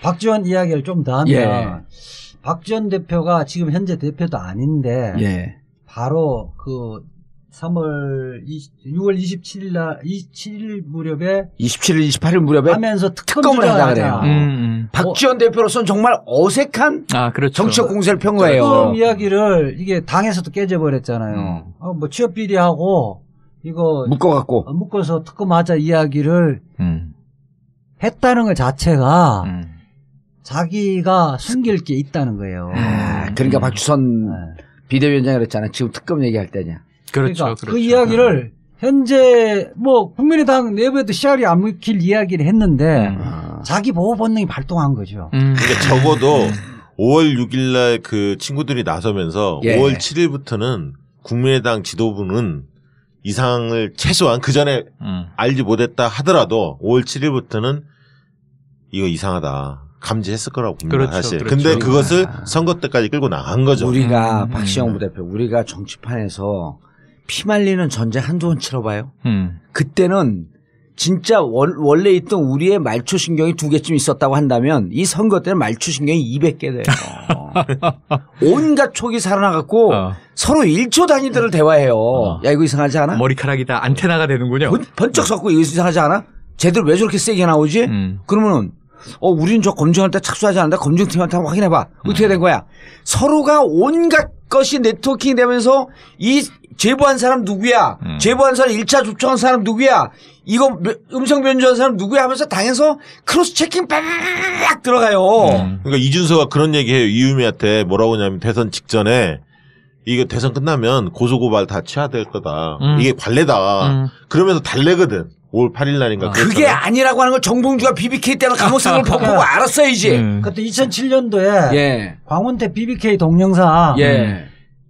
B: 박지원 이야기를 좀 더 하면 박지원 대표가 지금 현재 대표도 아닌데 바로 그 6월 27일 무렵에
A: 27일, 28일 무렵에
B: 하면서
A: 특검을 하자 그래요. 박지원 대표로서는 정말 어색한
C: 그렇죠.
A: 정치적 공세를 편 거예요.
B: 특검 이야기를 이게 당에서도 깨져버렸잖아요. 뭐 취업 비리하고 이거 묶어서 특검하자 이야기를 했다는 것 자체가 자기가 숨길 게 있다는 거예요.
A: 그러니까 박주선 비대위원장이 그랬잖아요. 지금 특검 얘기할 때냐.
B: 그러니까 그 이야기를 현재 뭐 국민의당 내부에도 씨알이 안 묵힐 이야기를 했는데 자기 보호 본능이 발동한 거죠.
D: 그러니까 적어도 5월 6일 날 그 친구들이 나서면서 5월 7일부터는 국민의당 지도부는 이상을 최소한 그 전에 알지 못했다 하더라도 5월 7일부터는 이거 이상하다. 감지했을 거라고 봅니다. 사실. 근데 그것을 선거 때까지 끌고 나간 거죠.
A: 우리가 박시영 부대표 우리가 정치판에서 피말리는 전쟁 한두 번 치러봐요. 그때는 진짜 원래 있던 우리의 말초신경이 2개쯤 있었다고 한다면 이 선거 때는 말초신경이 200개 돼요. 온갖 촉이 살아나갖고 서로 1초 단위들을 대화해요. 야 이거 이상하지 않아?
C: 머리카락이다 안테나가 되는군요.
A: 번쩍 섰고 이거 이상하지 않아? 쟤들 왜 저렇게 세게 나오지? 그러면은 우리는 저 검증할 때 착수하지 않는다. 검증팀한테 한번 확인해봐. 어떻게 된 거야? 서로가 온갖 것이 네트워킹 되면서 이 제보한 사람 누구야? 제보한 사람 1차 조청한 사람 누구야? 이거 음성 변조한 사람 누구야? 하면서 당에서 크로스 체킹 빡 들어가요.
D: 그러니까 이준서가 그런 얘기해요. 이유미한테 뭐라고 하냐면 대선 직전에 이거 대선 끝나면 고소고발 다 취해야 될 거다. 이게 관례다. 그러면서 달래거든. 5월 8일 날인가.
A: 그게 아니라고 하는 걸 정봉주가 BBK 때는 감옥상을 보고 알았어야지.
B: 그때 2007년도에 광운태 BBK 동영상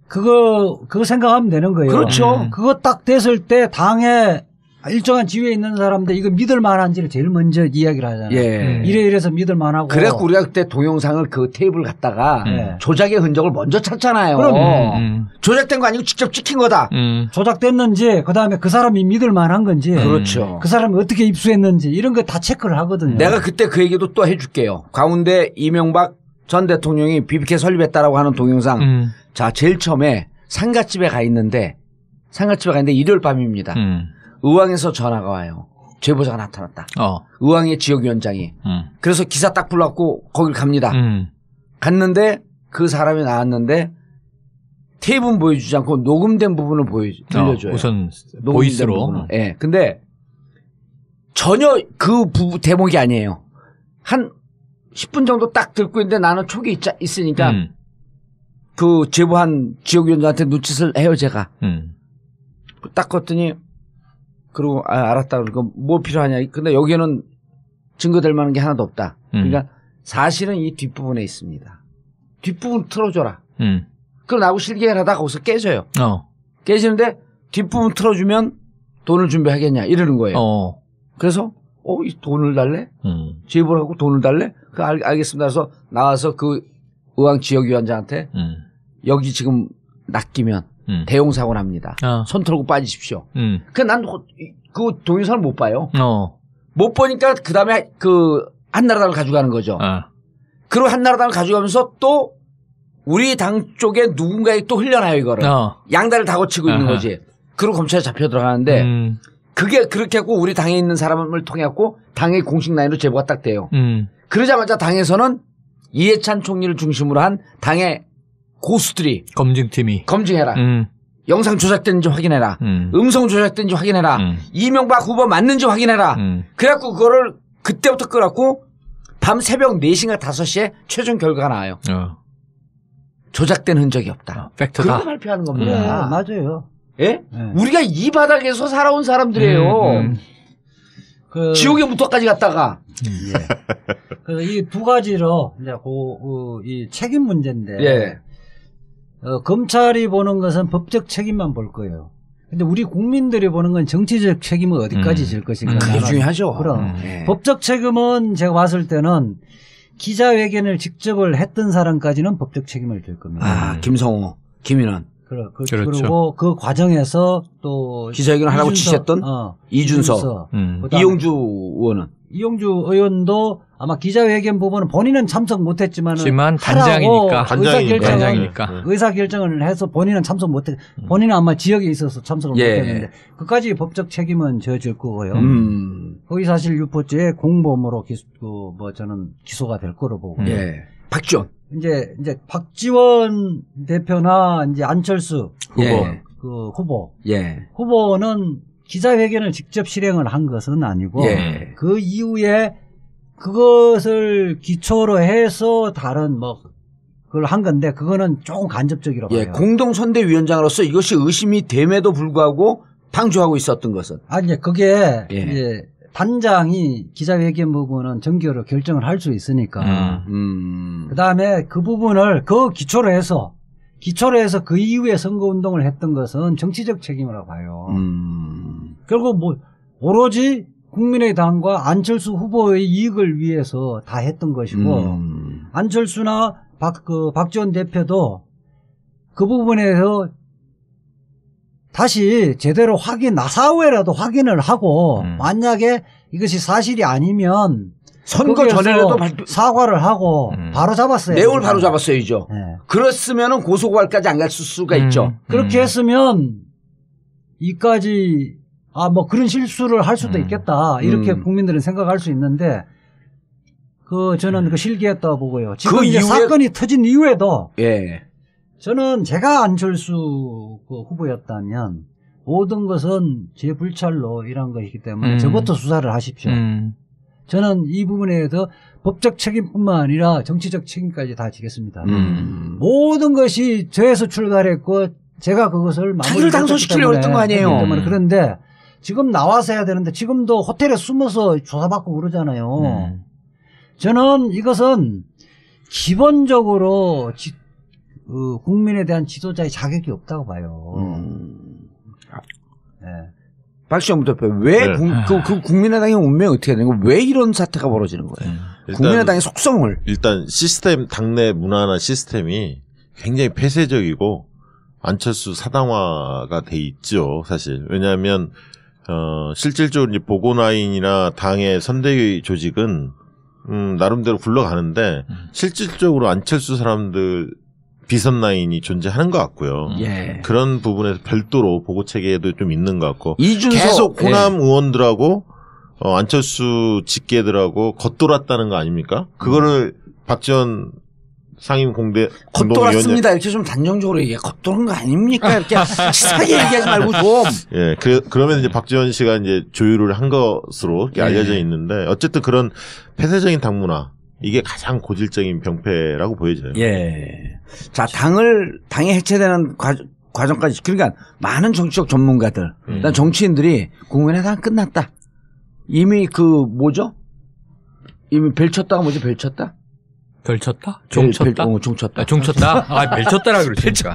B: 그거 생각하면 되는 거예요.
A: 그렇죠.
B: 그거 딱 됐을 때 당에 일정한 지위에 있는 사람들 이거 믿을 만한지를 제일 먼저 이야기를 하잖아요. 이래서 믿을 만하고.
A: 그래서 우리가 그때 동영상을 그 테이블 갖다가 조작의 흔적을 먼저 찾잖아요.
B: 그럼
A: 조작된 거 아니고 직접 찍힌 거다.
B: 조작됐는지 그다음에 그 사람이 믿을 만한 건지.
A: 그렇죠.
B: 그 사람이 어떻게 입수했는지 이런 거 다 체크를 하거든요.
A: 내가 그때 그 얘기도 또 해줄게요. 광운대 이명박 전 대통령이 BBK 설립했다라고 하는 동영상. 자, 제일 처음에 상가집에 가 있는데 일요일 밤입니다. 의왕에서 전화가 와요. 제보자가 나타났다. 의왕의 지역위원장이. 그래서 기사 딱 불렀고 거길 갑니다. 갔는데 그 사람이 나왔는데 테이프는 보여주지 않고 녹음된 부분을 들려줘요.
C: 우선 보이스로.
A: 예. 근데 전혀 그 대목이 아니에요. 한 10분 정도 딱 듣고 있는데 나는 촉이 있으니까 그 제보한 지역위원장한테 눈짓을 해요, 제가. 딱 껐더니 그리고 알았다. 그러니까 뭐 필요하냐. 근데 여기에는 증거될 만한 게 하나도 없다. 그러니까 사실은 이 뒷부분에 있습니다. 뒷부분 틀어줘라. 그럼 나하고 실갱을 하다가 거기서 깨져요. 깨지는데 뒷부분 틀어주면 돈을 준비하겠냐 이러는 거예요. 그래서 이 돈을 달래? 제보를 하고 돈을 달래? 알겠습니다. 그래서 나와서 그 의왕 지역위원장한테 여기 지금 낚이면 대용사고 납니다. 손 털고 빠지십시오. 난 그 동영상을 못 봐요. 못 보니까 그 다음에 그 한나라당을 가져가는 거죠. 그리고 한나라당을 가져가면서 또 우리 당 쪽에 누군가에 또 흘려놔요 이거를. 양다리를 다 거치고 있는 거지. 그리고 검찰에 잡혀 들어가는데 그게 그렇게 하고 우리 당에 있는 사람을 통해 갖고 당의 공식 라인으로 제보가 딱 돼요. 그러자마자 당에서는 이해찬 총리를 중심으로 한 당의 고수들이
C: 검증팀이
A: 검증해라. 영상 조작됐는지 확인해라. 음성 조작됐는지 확인해라. 이명박 후보 맞는지 확인해라. 그래갖고 그거를 그때부터 끌었고 밤 새벽 4시인가 5시에 최종 결과가 나와요. 조작된 흔적이 없다.
C: 팩트다.
A: 그렇게 발표하는 겁니다.
B: 네, 맞아요.
A: 예? 네. 우리가 이 바닥에서 살아온 사람들이에요. 그 지옥의 무토까지 갔다가.
B: 예. 그래서 이 두 가지로 이제 이 책임 문제인데. 예. 검찰이 보는 것은 법적 책임만 볼 거예요. 근데 우리 국민들이 보는 건 정치적 책임은 어디까지 질 것인가.
A: 그게 중요하죠.
B: 그럼 법적 책임은 제가 봤을 때는 기자회견을 직접을 했던 사람까지는 법적 책임을 질 겁니다.
A: 김성호, 김인환.
B: 그렇죠.
A: 그리고
B: 그 과정에서 또
A: 기자회견을 하라고 지시했던 이준서, 이용주 의원은.
B: 이용주 의원도 아마 기자회견 부분은 본인은 참석 못했지만
C: 단장이니까
B: 의사결정을 해서 본인은 참석 못했. 본인은 아마 지역에 있어서 참석을 못했는데 그까지 법적 책임은 져질 거고요. 허위사실 유포죄 공범으로 저는 기소가 될 거로 보고.
A: 박지원.
B: 이제 박지원 대표나 이제 안철수 후보. 후보는 기자회견을 직접 실행을 한 것은 아니고 그 이후에 그것을 기초로 해서 다른 그걸 한 건데 그거는 조금 간접적이라고 봐요.
A: 공동선대위원장으로서 이것이 의심이 됨에도 불구하고 방조하고 있었던 것은
B: 이제 그게 이제 단장이 기자회견 부분은 정기로 결정을 할 수 있으니까 그다음에 그 부분을 그 기초로 해서 그 이후에 선거운동을 했던 것은 정치적 책임이라고 봐요. 결국 오로지 국민의당과 안철수 후보의 이익을 위해서 다 했던 것이고 안철수나 박지원 대표도 그 부분에서 다시 제대로 사후에라도 확인을 하고 만약에 이것이 사실이 아니면
A: 선거 전에라도
B: 사과를 하고 바로 잡았어요.
A: 내용을 바로 잡았어야죠. 그랬으면 고소고발까지 안 갈 수가 있죠.
B: 그렇게 했으면 이까지 그런 실수를 할 수도 있겠다. 이렇게 국민들은 생각할 수 있는데 저는 실기했다고 보고요. 지금 이제 사건이 터진 이후에도 저는 제가 안철수 후보였다면 모든 것은 제 불찰로 일한 것이기 때문에 저부터 수사를 하십시오. 저는 이 부분에 대해서 법적 책임뿐만 아니라 정치적 책임까지 다 지겠습니다. 모든 것이 저에서 출발했고 제가 그것을
A: 자기를 당선시키려고 했던 거 아니에요.
B: 그런데 지금 나와서 해야 되는데 지금도 호텔에 숨어서 조사받고 그러잖아요. 저는 이것은 기본적으로 국민에 대한 지도자의 자격이 없다고 봐요.
A: 박시영 대표, 그 국민의당의 운명이 어떻게 되는 거예요? 왜 이런 사태가 벌어지는 거예요? 국민의당의 속성을.
D: 일단 당내 문화나 시스템이 굉장히 폐쇄적이고 안철수 사당화가 돼 있죠, 사실. 왜냐하면, 실질적으로 이제 보고라인이나 당의 선대위 조직은, 나름대로 굴러가는데, 실질적으로 안철수 사람들 비선 라인이 존재하는 것 같고요. 그런 부분에서 별도로 보고 체계도 좀 있는 것 같고 계속 호남 의원들하고 안철수 직계들하고 겉돌았다는 거 아닙니까? 그거를 박지원 상임
A: 겉돌았습니다. 이렇게 좀 단정적으로 얘기해. 겉도는 거 아닙니까? 이렇게 치사하게 얘기하지 말고 좀.
D: 그러면 이제 박지원 씨가 이제 조율을 한 것으로 이렇게 알려져 있는데 어쨌든 그런 폐쇄적인 당문화. 이게 가장 고질적인 병폐라고 보여져요.
A: 자, 당이 해체되는 과정까지. 그러니까 많은 정치적 전문가들, 일단 정치인들이 국민의당 끝났다. 이미 이미 벨 쳤다가 뭐지? 벨 쳤다?
C: 별 쳤다? 종 쳤다?
A: 종 쳤다.
C: 종 쳤다? 벨 쳤다라 그러니까.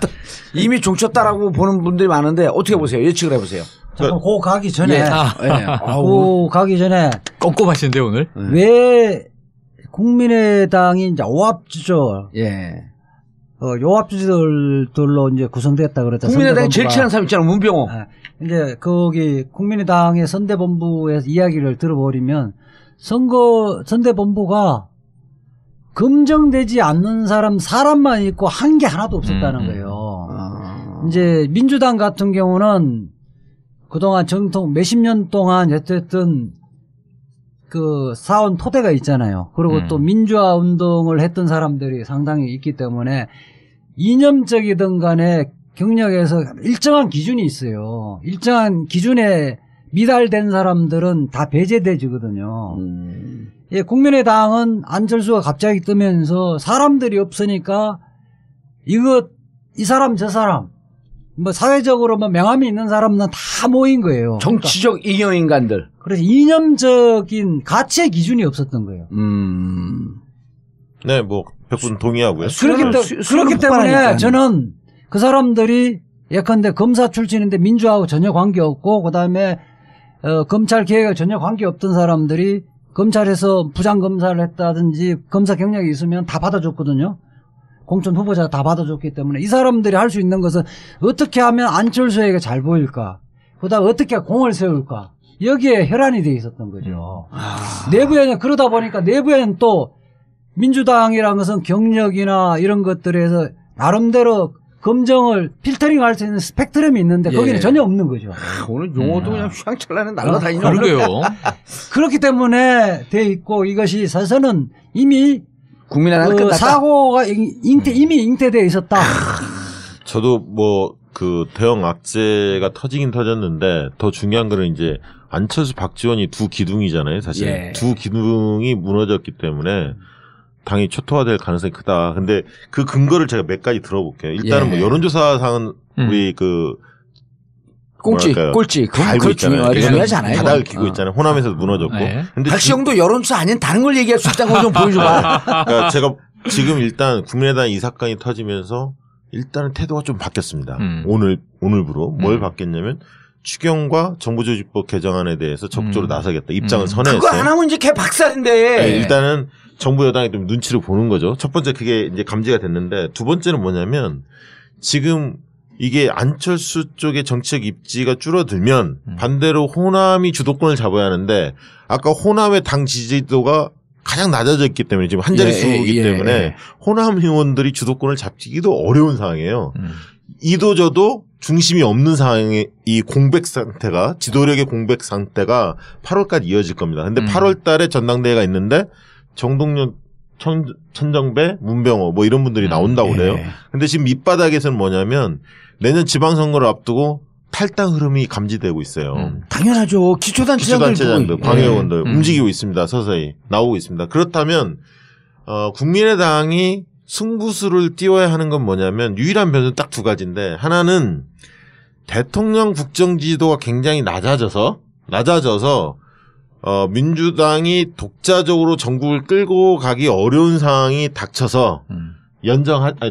A: 이미 종 쳤다라고 보는 분들이 많은데 어떻게 보세요? 예측을 해보세요.
B: 잠깐 고 가기 전에. 고 가기 전에.
C: 꼼꼼하신데 오늘?
B: 왜 국민의당이 이제 오합지졸, 요합지졸들로 이제 구성됐다 그랬다.
A: 국민의당이 제일 친한 사람 있잖아, 문병호.
B: 이제 거기 국민의당의 선대본부에서 이야기를 들어버리면 선대본부가 검증되지 않는 사람만 있고 한 게 하나도 없었다는 거예요. 이제 민주당 같은 경우는 그동안 몇십 년 동안 어쨌든 사원 토대가 있잖아요. 그리고 또 민주화 운동을 했던 사람들이 상당히 있기 때문에 이념적이든 간에 경력에서 일정한 기준이 있어요. 일정한 기준에 미달된 사람들은 다 배제돼지거든요. 예, 국민의당은 안철수가 갑자기 뜨면서 사람들이 없으니까 이 사람 저 사람 뭐 사회적으로 뭐 명함이 있는 사람은 다 모인 거예요.
A: 정치적 그러니까. 이념 인간들.
B: 그래서 이념적인 가치의 기준이 없었던 거예요.
D: 네, 뭐 100% 동의하고요.
B: 그렇기 때문에 저는 그 사람들이 예컨대 검사 출신인데 민주하고 전혀 관계없고 그다음에 검찰 개혁에 전혀 관계없던 사람들이 검찰에서 부장검사를 했다든지 검사 경력이 있으면 다 받아줬거든요. 공천 후보자 다 받아줬기 때문에 이 사람들이 할 수 있는 것은 어떻게 하면 안철수에게 잘 보일까, 그다음 어떻게 공을 세울까, 여기에 혈안이 돼 있었던 거죠. 내부에는 그러다 보니까 내부에는 또 민주당이라는 것은 경력이나 이런 것들에서 나름대로 검정을 필터링할 수 있는 스펙트럼이 있는데 거기는 전혀 없는 거죠.
A: 오늘 용어도 그냥 휘황찬란히 날아다니는
C: 그러게요.
B: 그렇기 때문에 돼 있고 이것이 사실은 이미
A: 국민의당은 끝났다.
B: 사고가 이미 잉태되어 있었다.
D: 저도 뭐 그 대형 악재가 터지긴 터졌는데 더 중요한 거는 이제 안철수 박지원이 두 기둥이잖아요. 사실
A: 예.
D: 두 기둥이 무너졌기 때문에 당이 초토화될 가능성이 크다. 근데 그 근거를 제가 몇 가지 들어볼게요. 일단은 뭐 여론조사상은 우리 그
A: 꼴찌.
D: 다 알고 있잖아요.
A: 중요하지 않아요.
D: 바닥을 기고 있잖아요. 호남에서도 무너졌고.
C: 네.
D: 근데
A: 박시영도 여론조사 아닌 다른 걸 얘기할 수 있다는 걸 좀 보여줘봐.
D: 그러니까 제가 지금 일단 국민의당 이 사건이 터지면서 일단은 태도가 좀 바뀌었습니다. 오늘부로 뭘 바뀌었냐면 추경과 정부조직법 개정안에 대해서 적극적으로 나서겠다. 입장을 선회했어요.
A: 그거 안 하면 이제 걔 박살인데.
D: 네, 일단은 정부 여당이 좀 눈치를 보는 거죠. 첫 번째 그게 이제 감지가 됐는데 두 번째는 뭐냐면 지금 이게 안철수 쪽의 정치적 입지가 줄어들면 반대로 호남이 주도권을 잡아야 하는데 아까 호남의 당 지지도가 가장 낮아졌기 때문에 지금 한 자릿수이기 때문에 호남 의원들이 주도권을 잡기도 어려운 상황이에요. 이도저도 중심이 없는 상황에 이 공백 상태가 지도력의 공백 상태가 8월까지 이어질 겁니다. 근데 8월 달에 전당대회가 있는데 정동영, 천정배, 문병호 뭐 이런 분들이 나온다고 그래요. 근데 지금 밑바닥에서는 뭐냐면 내년 지방선거를 앞두고 탈당 흐름이 감지되고 있어요.
A: 당연하죠.
D: 기초단체장들, 광의원들 움직이고 있습니다. 서서히 나오고 있습니다. 그렇다면 국민의당이 승부수를 띄워야 하는 건 뭐냐면 유일한 변수는 딱 두 가지인데 하나는 대통령 국정지지도가 굉장히 낮아져서 민주당이 독자적으로 전국을 끌고 가기 어려운 상황이 닥쳐서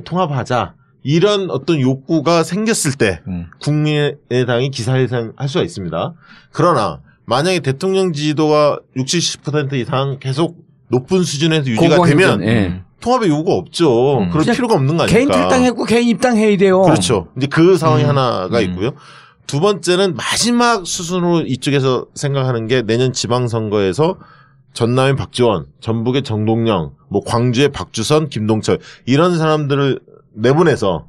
D: 통합하자 이런 어떤 욕구가 생겼을 때 국민의당이 기사회생 할 수가 있습니다. 그러나 만약에 대통령 지지도가 60, 70% 이상 계속 높은 수준에서 유지가 되면 통합의 요구가 없죠. 그럴 필요가 없는 거 아닙니까?
A: 개인 탈당했고 개인 입당해야 돼요.
D: 그렇죠. 이제 그 상황이 하나가 있고요. 두 번째는 마지막 수순으로 이쪽에서 생각하는 게 내년 지방선거에서 전남의 박지원, 전북의 정동영, 뭐 광주의 박주선, 김동철 이런 사람들을 내보내서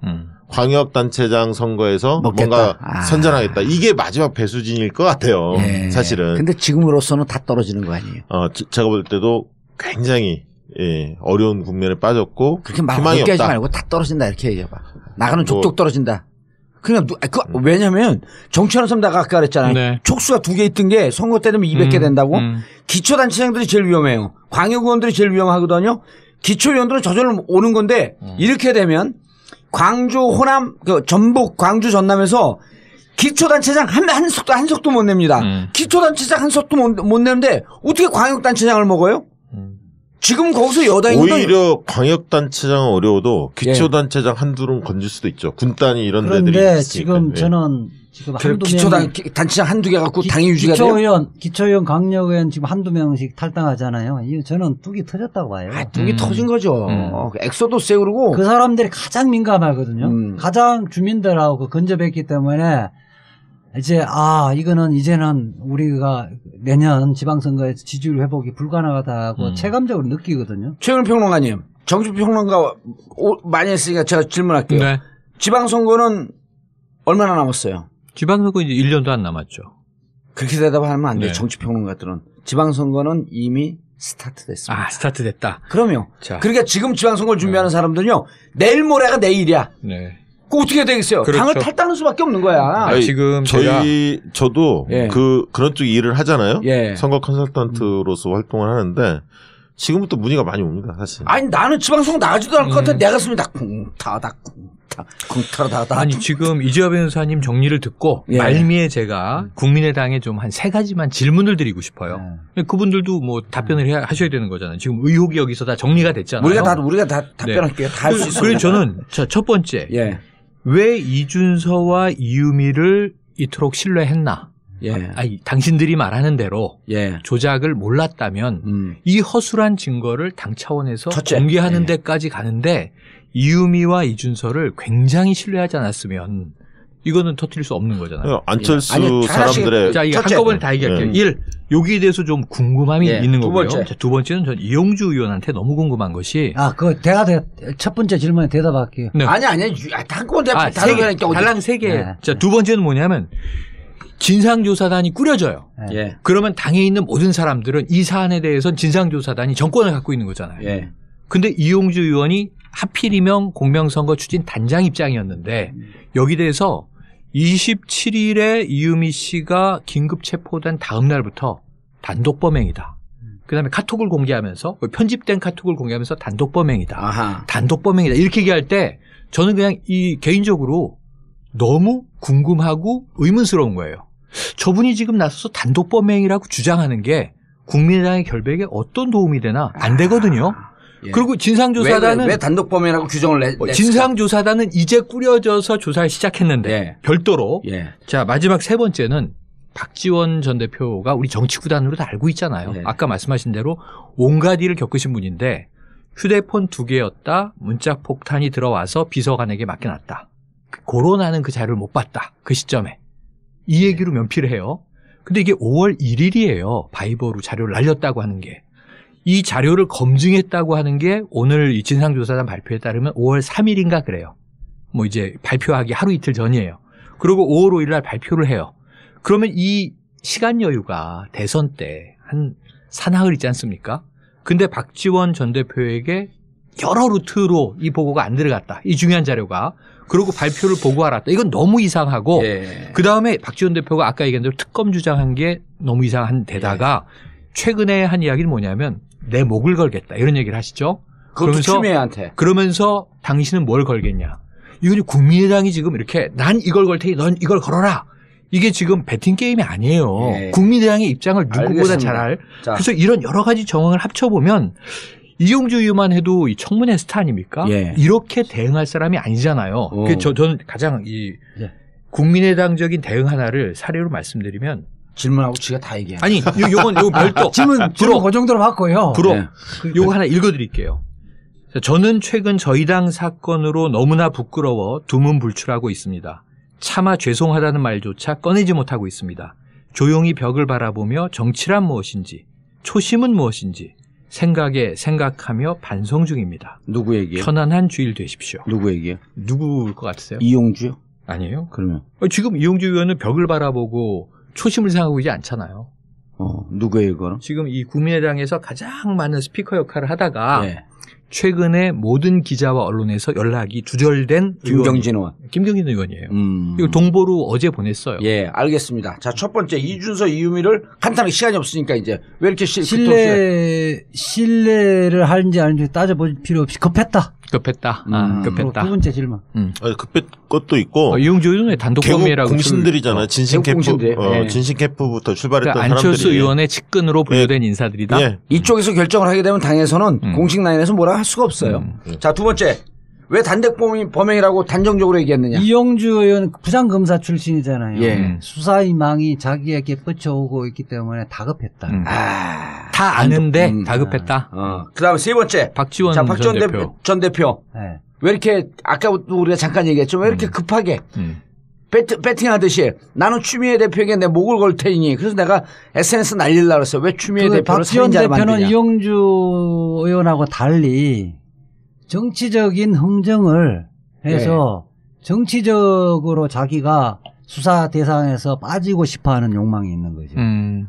D: 광역단체장 선거에서
A: 먹겠다.
D: 뭔가 선전하겠다. 이게 마지막 배수진일 것 같아요. 사실은.
A: 근데 지금으로서는 다 떨어지는 거 아니에요?
D: 제가 볼 때도 굉장히 어려운 국면에 빠졌고
A: 그렇게 말
D: 희망이
A: 어렵게 하지
D: 없다.
A: 말고 다 떨어진다 이렇게 얘기해봐. 나가는 족족 떨어진다. 그냥 왜냐면 정치하는 사람 내가 아까 그랬잖아요.
C: 네.
A: 촉수가 2개 있던 게 선거 때 되면 200개 된다고. 기초단체장들이 제일 위험해요. 광역의원들이 제일 위험하거든요. 기초의원들은 저절로 오는 건데 이렇게 되면 광주, 호남, 전북, 광주, 전남에서 기초단체장 한 석도 못 냅니다. 기초단체장 한 석도 못 내는데 어떻게 광역단체장을 먹어요? 지금 거기서 여당이거든.
D: 오히려 광역단체장은 어려워도 기초단체장 한둘은 건질 수도 있죠. 군단이 이런 데들이 있으니까.
B: 그런데 지금 저는 지금 한두
A: 기초단체장 한두 개 갖고 당이 유지가 돼요?
B: 기초의원, 강력의원 지금 한두 명씩 탈당하잖아요. 이거 저는 뚝이 터졌다고 봐요.
A: 뚝이 터진 거죠. 엑소도스에 그러고.
B: 그 사람들이 가장 민감하거든요. 가장 주민들하고 근접했기 때문에 이제 이제는 우리가 내년 지방선거에서 지지율 회복이 불가능하다고 체감적으로 느끼거든요.
A: 최근 평론가님, 정치평론가 많이 했으니까 제가 질문할게요.
C: 네.
A: 지방선거는 얼마나 남았어요?
C: 지방선거 이제 1년도 안 남았죠.
A: 그렇게 대답하면 안 돼요.
C: 네.
A: 정치평론가들은. 지방선거는 이미 스타트됐습니다.
C: 스타트됐다.
A: 그럼요.
C: 자.
A: 그러니까 지금 지방선거를 준비하는 사람들은요. 내일 모레가 내일이야.
C: 네.
A: 그 어떻게 되겠어요?
C: 그렇죠.
A: 당을 탈당할 수밖에 없는 거야.
D: 아니,
C: 지금
D: 저도
A: 예.
D: 그런 쪽 일을 하잖아요.
A: 예.
D: 선거 컨설턴트로서 활동을 하는데 지금부터 문의가 많이 옵니다, 사실.
A: 아니 나는 지방선거 나가지도 않을 것 같아. 내 가슴이 다 쿵타다.
C: 아니 지금 이재화 변호사님 정리를 듣고
A: 예.
C: 말미에 제가 국민의당에 좀 한 3가지만 질문을 드리고 싶어요. 그분들도 뭐 답변을 하셔야 되는 거잖아요. 지금 의혹이 여기서 다 정리가 됐잖아요.
A: 우리가 다 답변할게요. 다 할 수 있어요.
C: 그래서 저는 첫 번째
A: 예.
C: 왜 이준서와 이유미를 이토록 신뢰했나?
A: 예.
C: 아니 당신들이 말하는 대로
A: 예.
C: 조작을 몰랐다면 이 허술한 증거를 당 차원에서
A: 첫째.
C: 공개하는
A: 예.
C: 데까지 가는데 이유미와 이준서를 굉장히 신뢰하지 않았으면 이거는 터뜨릴 수 없는 거잖아요.
D: 안철수
A: 아니,
D: 사람들의
C: 자, 이거
A: 첫째.
C: 한꺼번에 다 얘기할게요. 1. 여기에 대해서 좀 궁금함이
A: 예.
C: 있는
A: 두
C: 거고요.
A: 번째.
C: 자, 두 번째는 전 이용주 의원한테 너무 궁금한 것이
B: 첫 번째 질문에 대답할게요.
C: 네.
A: 아니 한꺼번에
C: 세 개, 달랑 3개.
B: 네.
C: 자, 두 번째는 뭐냐면 진상조사단이 꾸려져요.
A: 예.
C: 그러면 당에 있는 모든 사람들은 이 사안에 대해서는 진상조사단이 정권을 갖고 있는 거잖아요.
A: 예.
C: 근데 이용주 의원이 하필이면 공명선거 추진 단장 입장이었는데 여기 대해서 27일에 이유미 씨가 긴급 체포된 다음 날부터 단독 범행이다. 그다음에 카톡을 공개하면서 편집된 카톡을 공개하면서 단독 범행이다.
A: 아하.
C: 단독 범행이다. 이렇게 얘기할 때 저는 그냥 개인적으로 너무 궁금하고 의문스러운 거예요. 저분이 지금 나서서 단독 범행이라고 주장하는 게 국민의당의 결백에 어떤 도움이 되나 안 되거든요.
A: 예.
C: 그리고 진상조사단은
A: 왜 단독 범행이라고 규정을 냈을까?
C: 진상조사단은 이제 꾸려져서 조사를 시작했는데
A: 예.
C: 별도로
A: 예.
C: 자 마지막 세 번째는 박지원 전 대표가 우리 정치구단으로 다 알고 있잖아요.
A: 예.
C: 아까 말씀하신 대로 온갖 일을 겪으신 분인데 휴대폰 2개였다. 문자 폭탄이 들어와서 비서관에게 맡겨놨다. 고론하는 그 자료를 못 봤다. 그 시점에. 이 얘기로 면피를 해요. 근데 이게 5월 1일이에요. 바이버로 자료를 날렸다고 하는 게. 이 자료를 검증했다고 하는 게 오늘 이 진상조사단 발표에 따르면 5월 3일인가 그래요. 뭐 이제 발표하기 하루 이틀 전이에요. 그리고 5월 5일 날 발표를 해요. 그러면 이 시간 여유가 대선 때 한 사나흘 있지 않습니까? 근데 박지원 전 대표에게 여러 루트로 이 보고가 안 들어갔다. 이 중요한 자료가. 그리고 발표를 보고 알았다. 이건 너무 이상하고
A: 예.
C: 그다음에 박지원 대표가 아까 얘기한 대로 특검 주장한 게 너무 이상한 데다가 최근에 한 이야기는 뭐냐면 내 목을 걸겠다. 이런 얘기를 하시죠.
A: 그것도 추미애한테.
C: 그러면서 당신은 뭘 걸겠냐. 이건 국민의당이 지금 이렇게 난 이걸 걸 테니 넌 이걸 걸어라. 이게 지금 배팅 게임이 아니에요.
A: 예.
C: 국민의당의 입장을 누구보다
A: 알겠습니다.
C: 잘 알.
A: 자.
C: 그래서 이런 여러 가지 정황을 합쳐보면 이용주 의원만 해도 이 청문회 스타 아닙니까?
A: 예.
C: 이렇게 대응할 사람이 아니잖아요. 그래서 저는 가장 이
B: 예.
C: 국민의당적인 대응 하나를 사례로 말씀드리면
A: 질문하고 지가 다 얘기해.
C: 아니 요건 별도
B: 질문 그 정도로 받고요.
C: 불어.
A: 네.
C: 요거 하나 읽어드릴게요. 저는 최근 저희 당 사건으로 너무나 부끄러워 두문불출하고 있습니다. 차마 죄송하다는 말조차 꺼내지 못하고 있습니다. 조용히 벽을 바라보며 정치란 무엇인지, 초심은 무엇인지 생각하며 반성 중입니다.
A: 누구 얘기요?
C: 편안한 주일 되십시오.
A: 누구 얘기요?
C: 누구일 것 같으세요?
A: 이용주요?
C: 아니에요?
A: 그러면
C: 지금 이용주 의원은 벽을 바라보고 초심을 생각하고 있지 않잖아요.
A: 누구예요, 이거는?
C: 지금 이 국민의당에서 가장 많은 스피커 역할을 하다가
A: 예.
C: 최근에 모든 기자와 언론에서 연락이 두절된
A: 김경진 의원.
C: 김경진 의원이에요. 이거 동보로 어제 보냈어요.
A: 예, 알겠습니다. 자, 첫 번째 이준서 이유미를 간단하게 시간이 없으니까 이제 왜 이렇게
B: 신뢰를 하는지 아닌지 따져볼 필요 없이 급했다.
C: 급했다. 급했다.
B: 두 번째 질문.
D: 아니, 급한 것도 있고.
C: 이용주 의원의 단독
D: 개국
C: 범위라고
D: 공신들이잖아요. 진신
A: 개국 공신들. 예.
D: 진신 캠프부터 출발했던
C: 그러니까
D: 사람들이.
C: 안철수 의원의 측근으로 분류된 인사들이다.
D: 예.
A: 이쪽에서 결정을 하게 되면 당에서는 공식 라인에서 뭐라 할 수가 없어요. 자, 두 번째. 왜 단독 범행이라고 단정적으로 얘기했느냐?
B: 이용주 의원 부장검사 출신이잖아요.
A: 예.
B: 수사의 망이 자기에게 뻗쳐오고 있기 때문에 다급했다.
C: 다 아는데 다급했다.
A: 그다음에 세 번째.
C: 박지원
A: 자, 박지원
C: 전 대표.
A: 전 대표.
B: 네.
A: 왜 이렇게 아까부터 우리가 잠깐 얘기했지만 왜 이렇게 급하게 배팅하듯이 나는 추미애 대표에게 내 목을 걸 테니 그래서 내가 SNS 날리려고 그랬어. 왜 추미애 대표를
B: 박지원
A: 살인자로
B: 대표는
A: 만드냐.
B: 이용주 의원하고 달리 정치적인 흥정을 해서 정치적으로 자기가 수사 대상에서 빠지고 싶어하는 욕망이 있는 거죠.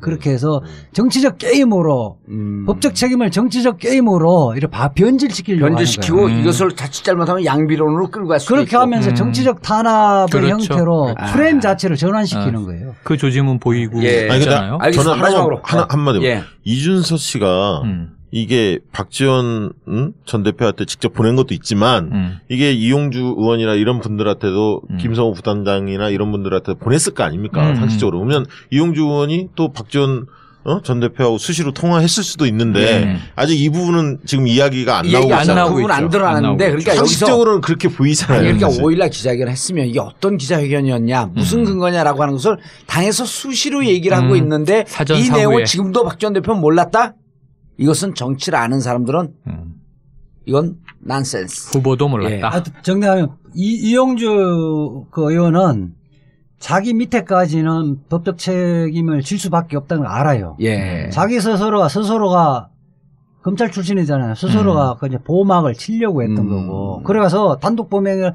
B: 그렇게 해서 정치적 게임으로 법적 책임을 정치적 게임으로 이렇게 변질시키려고
A: 변질시키고
B: 하는 거예요.
A: 이것을 자칫 잘못하면 양비론으로 끌고 갈 수도
B: 그렇게
A: 있고.
B: 하면서 정치적 탄압의
C: 그렇죠.
B: 형태로 프레임 자체를 전환시키는 거예요.
C: 그 조짐은 보이고
A: 예.
C: 있잖아요.
D: 저는
A: 마지막으로
D: 한마디로
A: 예.
D: 이준서 씨가 이게 박지원 전 대표한테 직접 보낸 것도 있지만 이게 이용주 의원이나 이런 분들한테도 김성호 부단장이나 이런 분들한테 보냈을 거 아닙니까? 상식적으로 보면 이용주 의원이 또 박지원 전 대표하고 수시로 통화했을 수도 있는데 아직 이 부분은 지금 이야기가 안 나오고 있잖아요.
A: 그 부분 안 드러나는데 그러니까
D: 상식적으로는 그렇게 보이잖아요.
A: 그러니까 5일날 기자회견을 했으면 이게 어떤 기자회견이었냐 무슨 근거냐라고 하는 것을 당에서 수시로 얘기를 하고 있는데 이 내용을 지금도 박 전 대표는 몰랐다? 이것은 정치를 아는 사람들은 이건 난센스.
C: 후보도 몰랐다.
B: 예. 정리하면 이용주 그 의원은 자기 밑에까지는 법적 책임을 질 수밖에 없다는 걸 알아요.
A: 예.
B: 자기 스스로가 검찰 출신이잖아요. 스스로가 이제 보호막을 치려고 했던 거고. 그래서 단독 범행을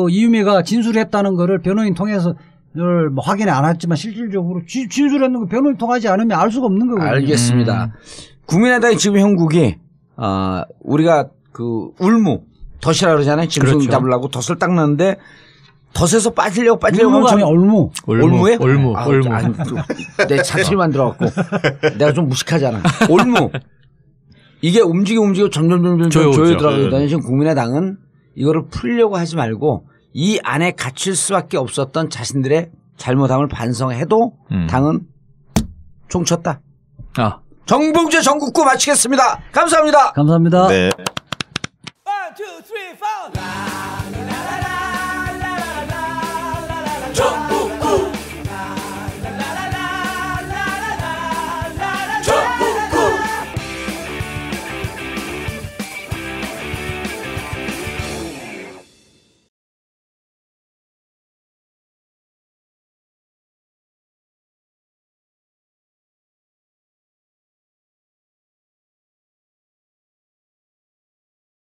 B: 이유미가 진술했다는 거를 변호인 통해서 뭐 확인이 안 했지만 실질적으로 진술했는 거 변호인 통하지 않으면 알 수가 없는 거거든요.
A: 알겠습니다. 국민의당의 지금 형국이 우리가 그 울무 덫이라 그러잖아요. 짐승
C: 그렇죠.
A: 잡으려고 덫을 딱 넣는데 덫에서 빠지려고
B: 울무가 아니라 올무.
A: 올무에?
C: 올무.
A: 내 자취를 만들어갖고 내가 좀 무식하잖아. 올무. 이게 움직이고 점점 조여들어가거든요. 지금 국민의당은 이거를 풀려고 하지 말고 이 안에 갇힐 수밖에 없었던 자신들의 잘못함을 반성해도 당은 총 쳤다. 정봉재 전국구 마치겠습니다. 감사합니다.
B: 감사합니다.
D: 네.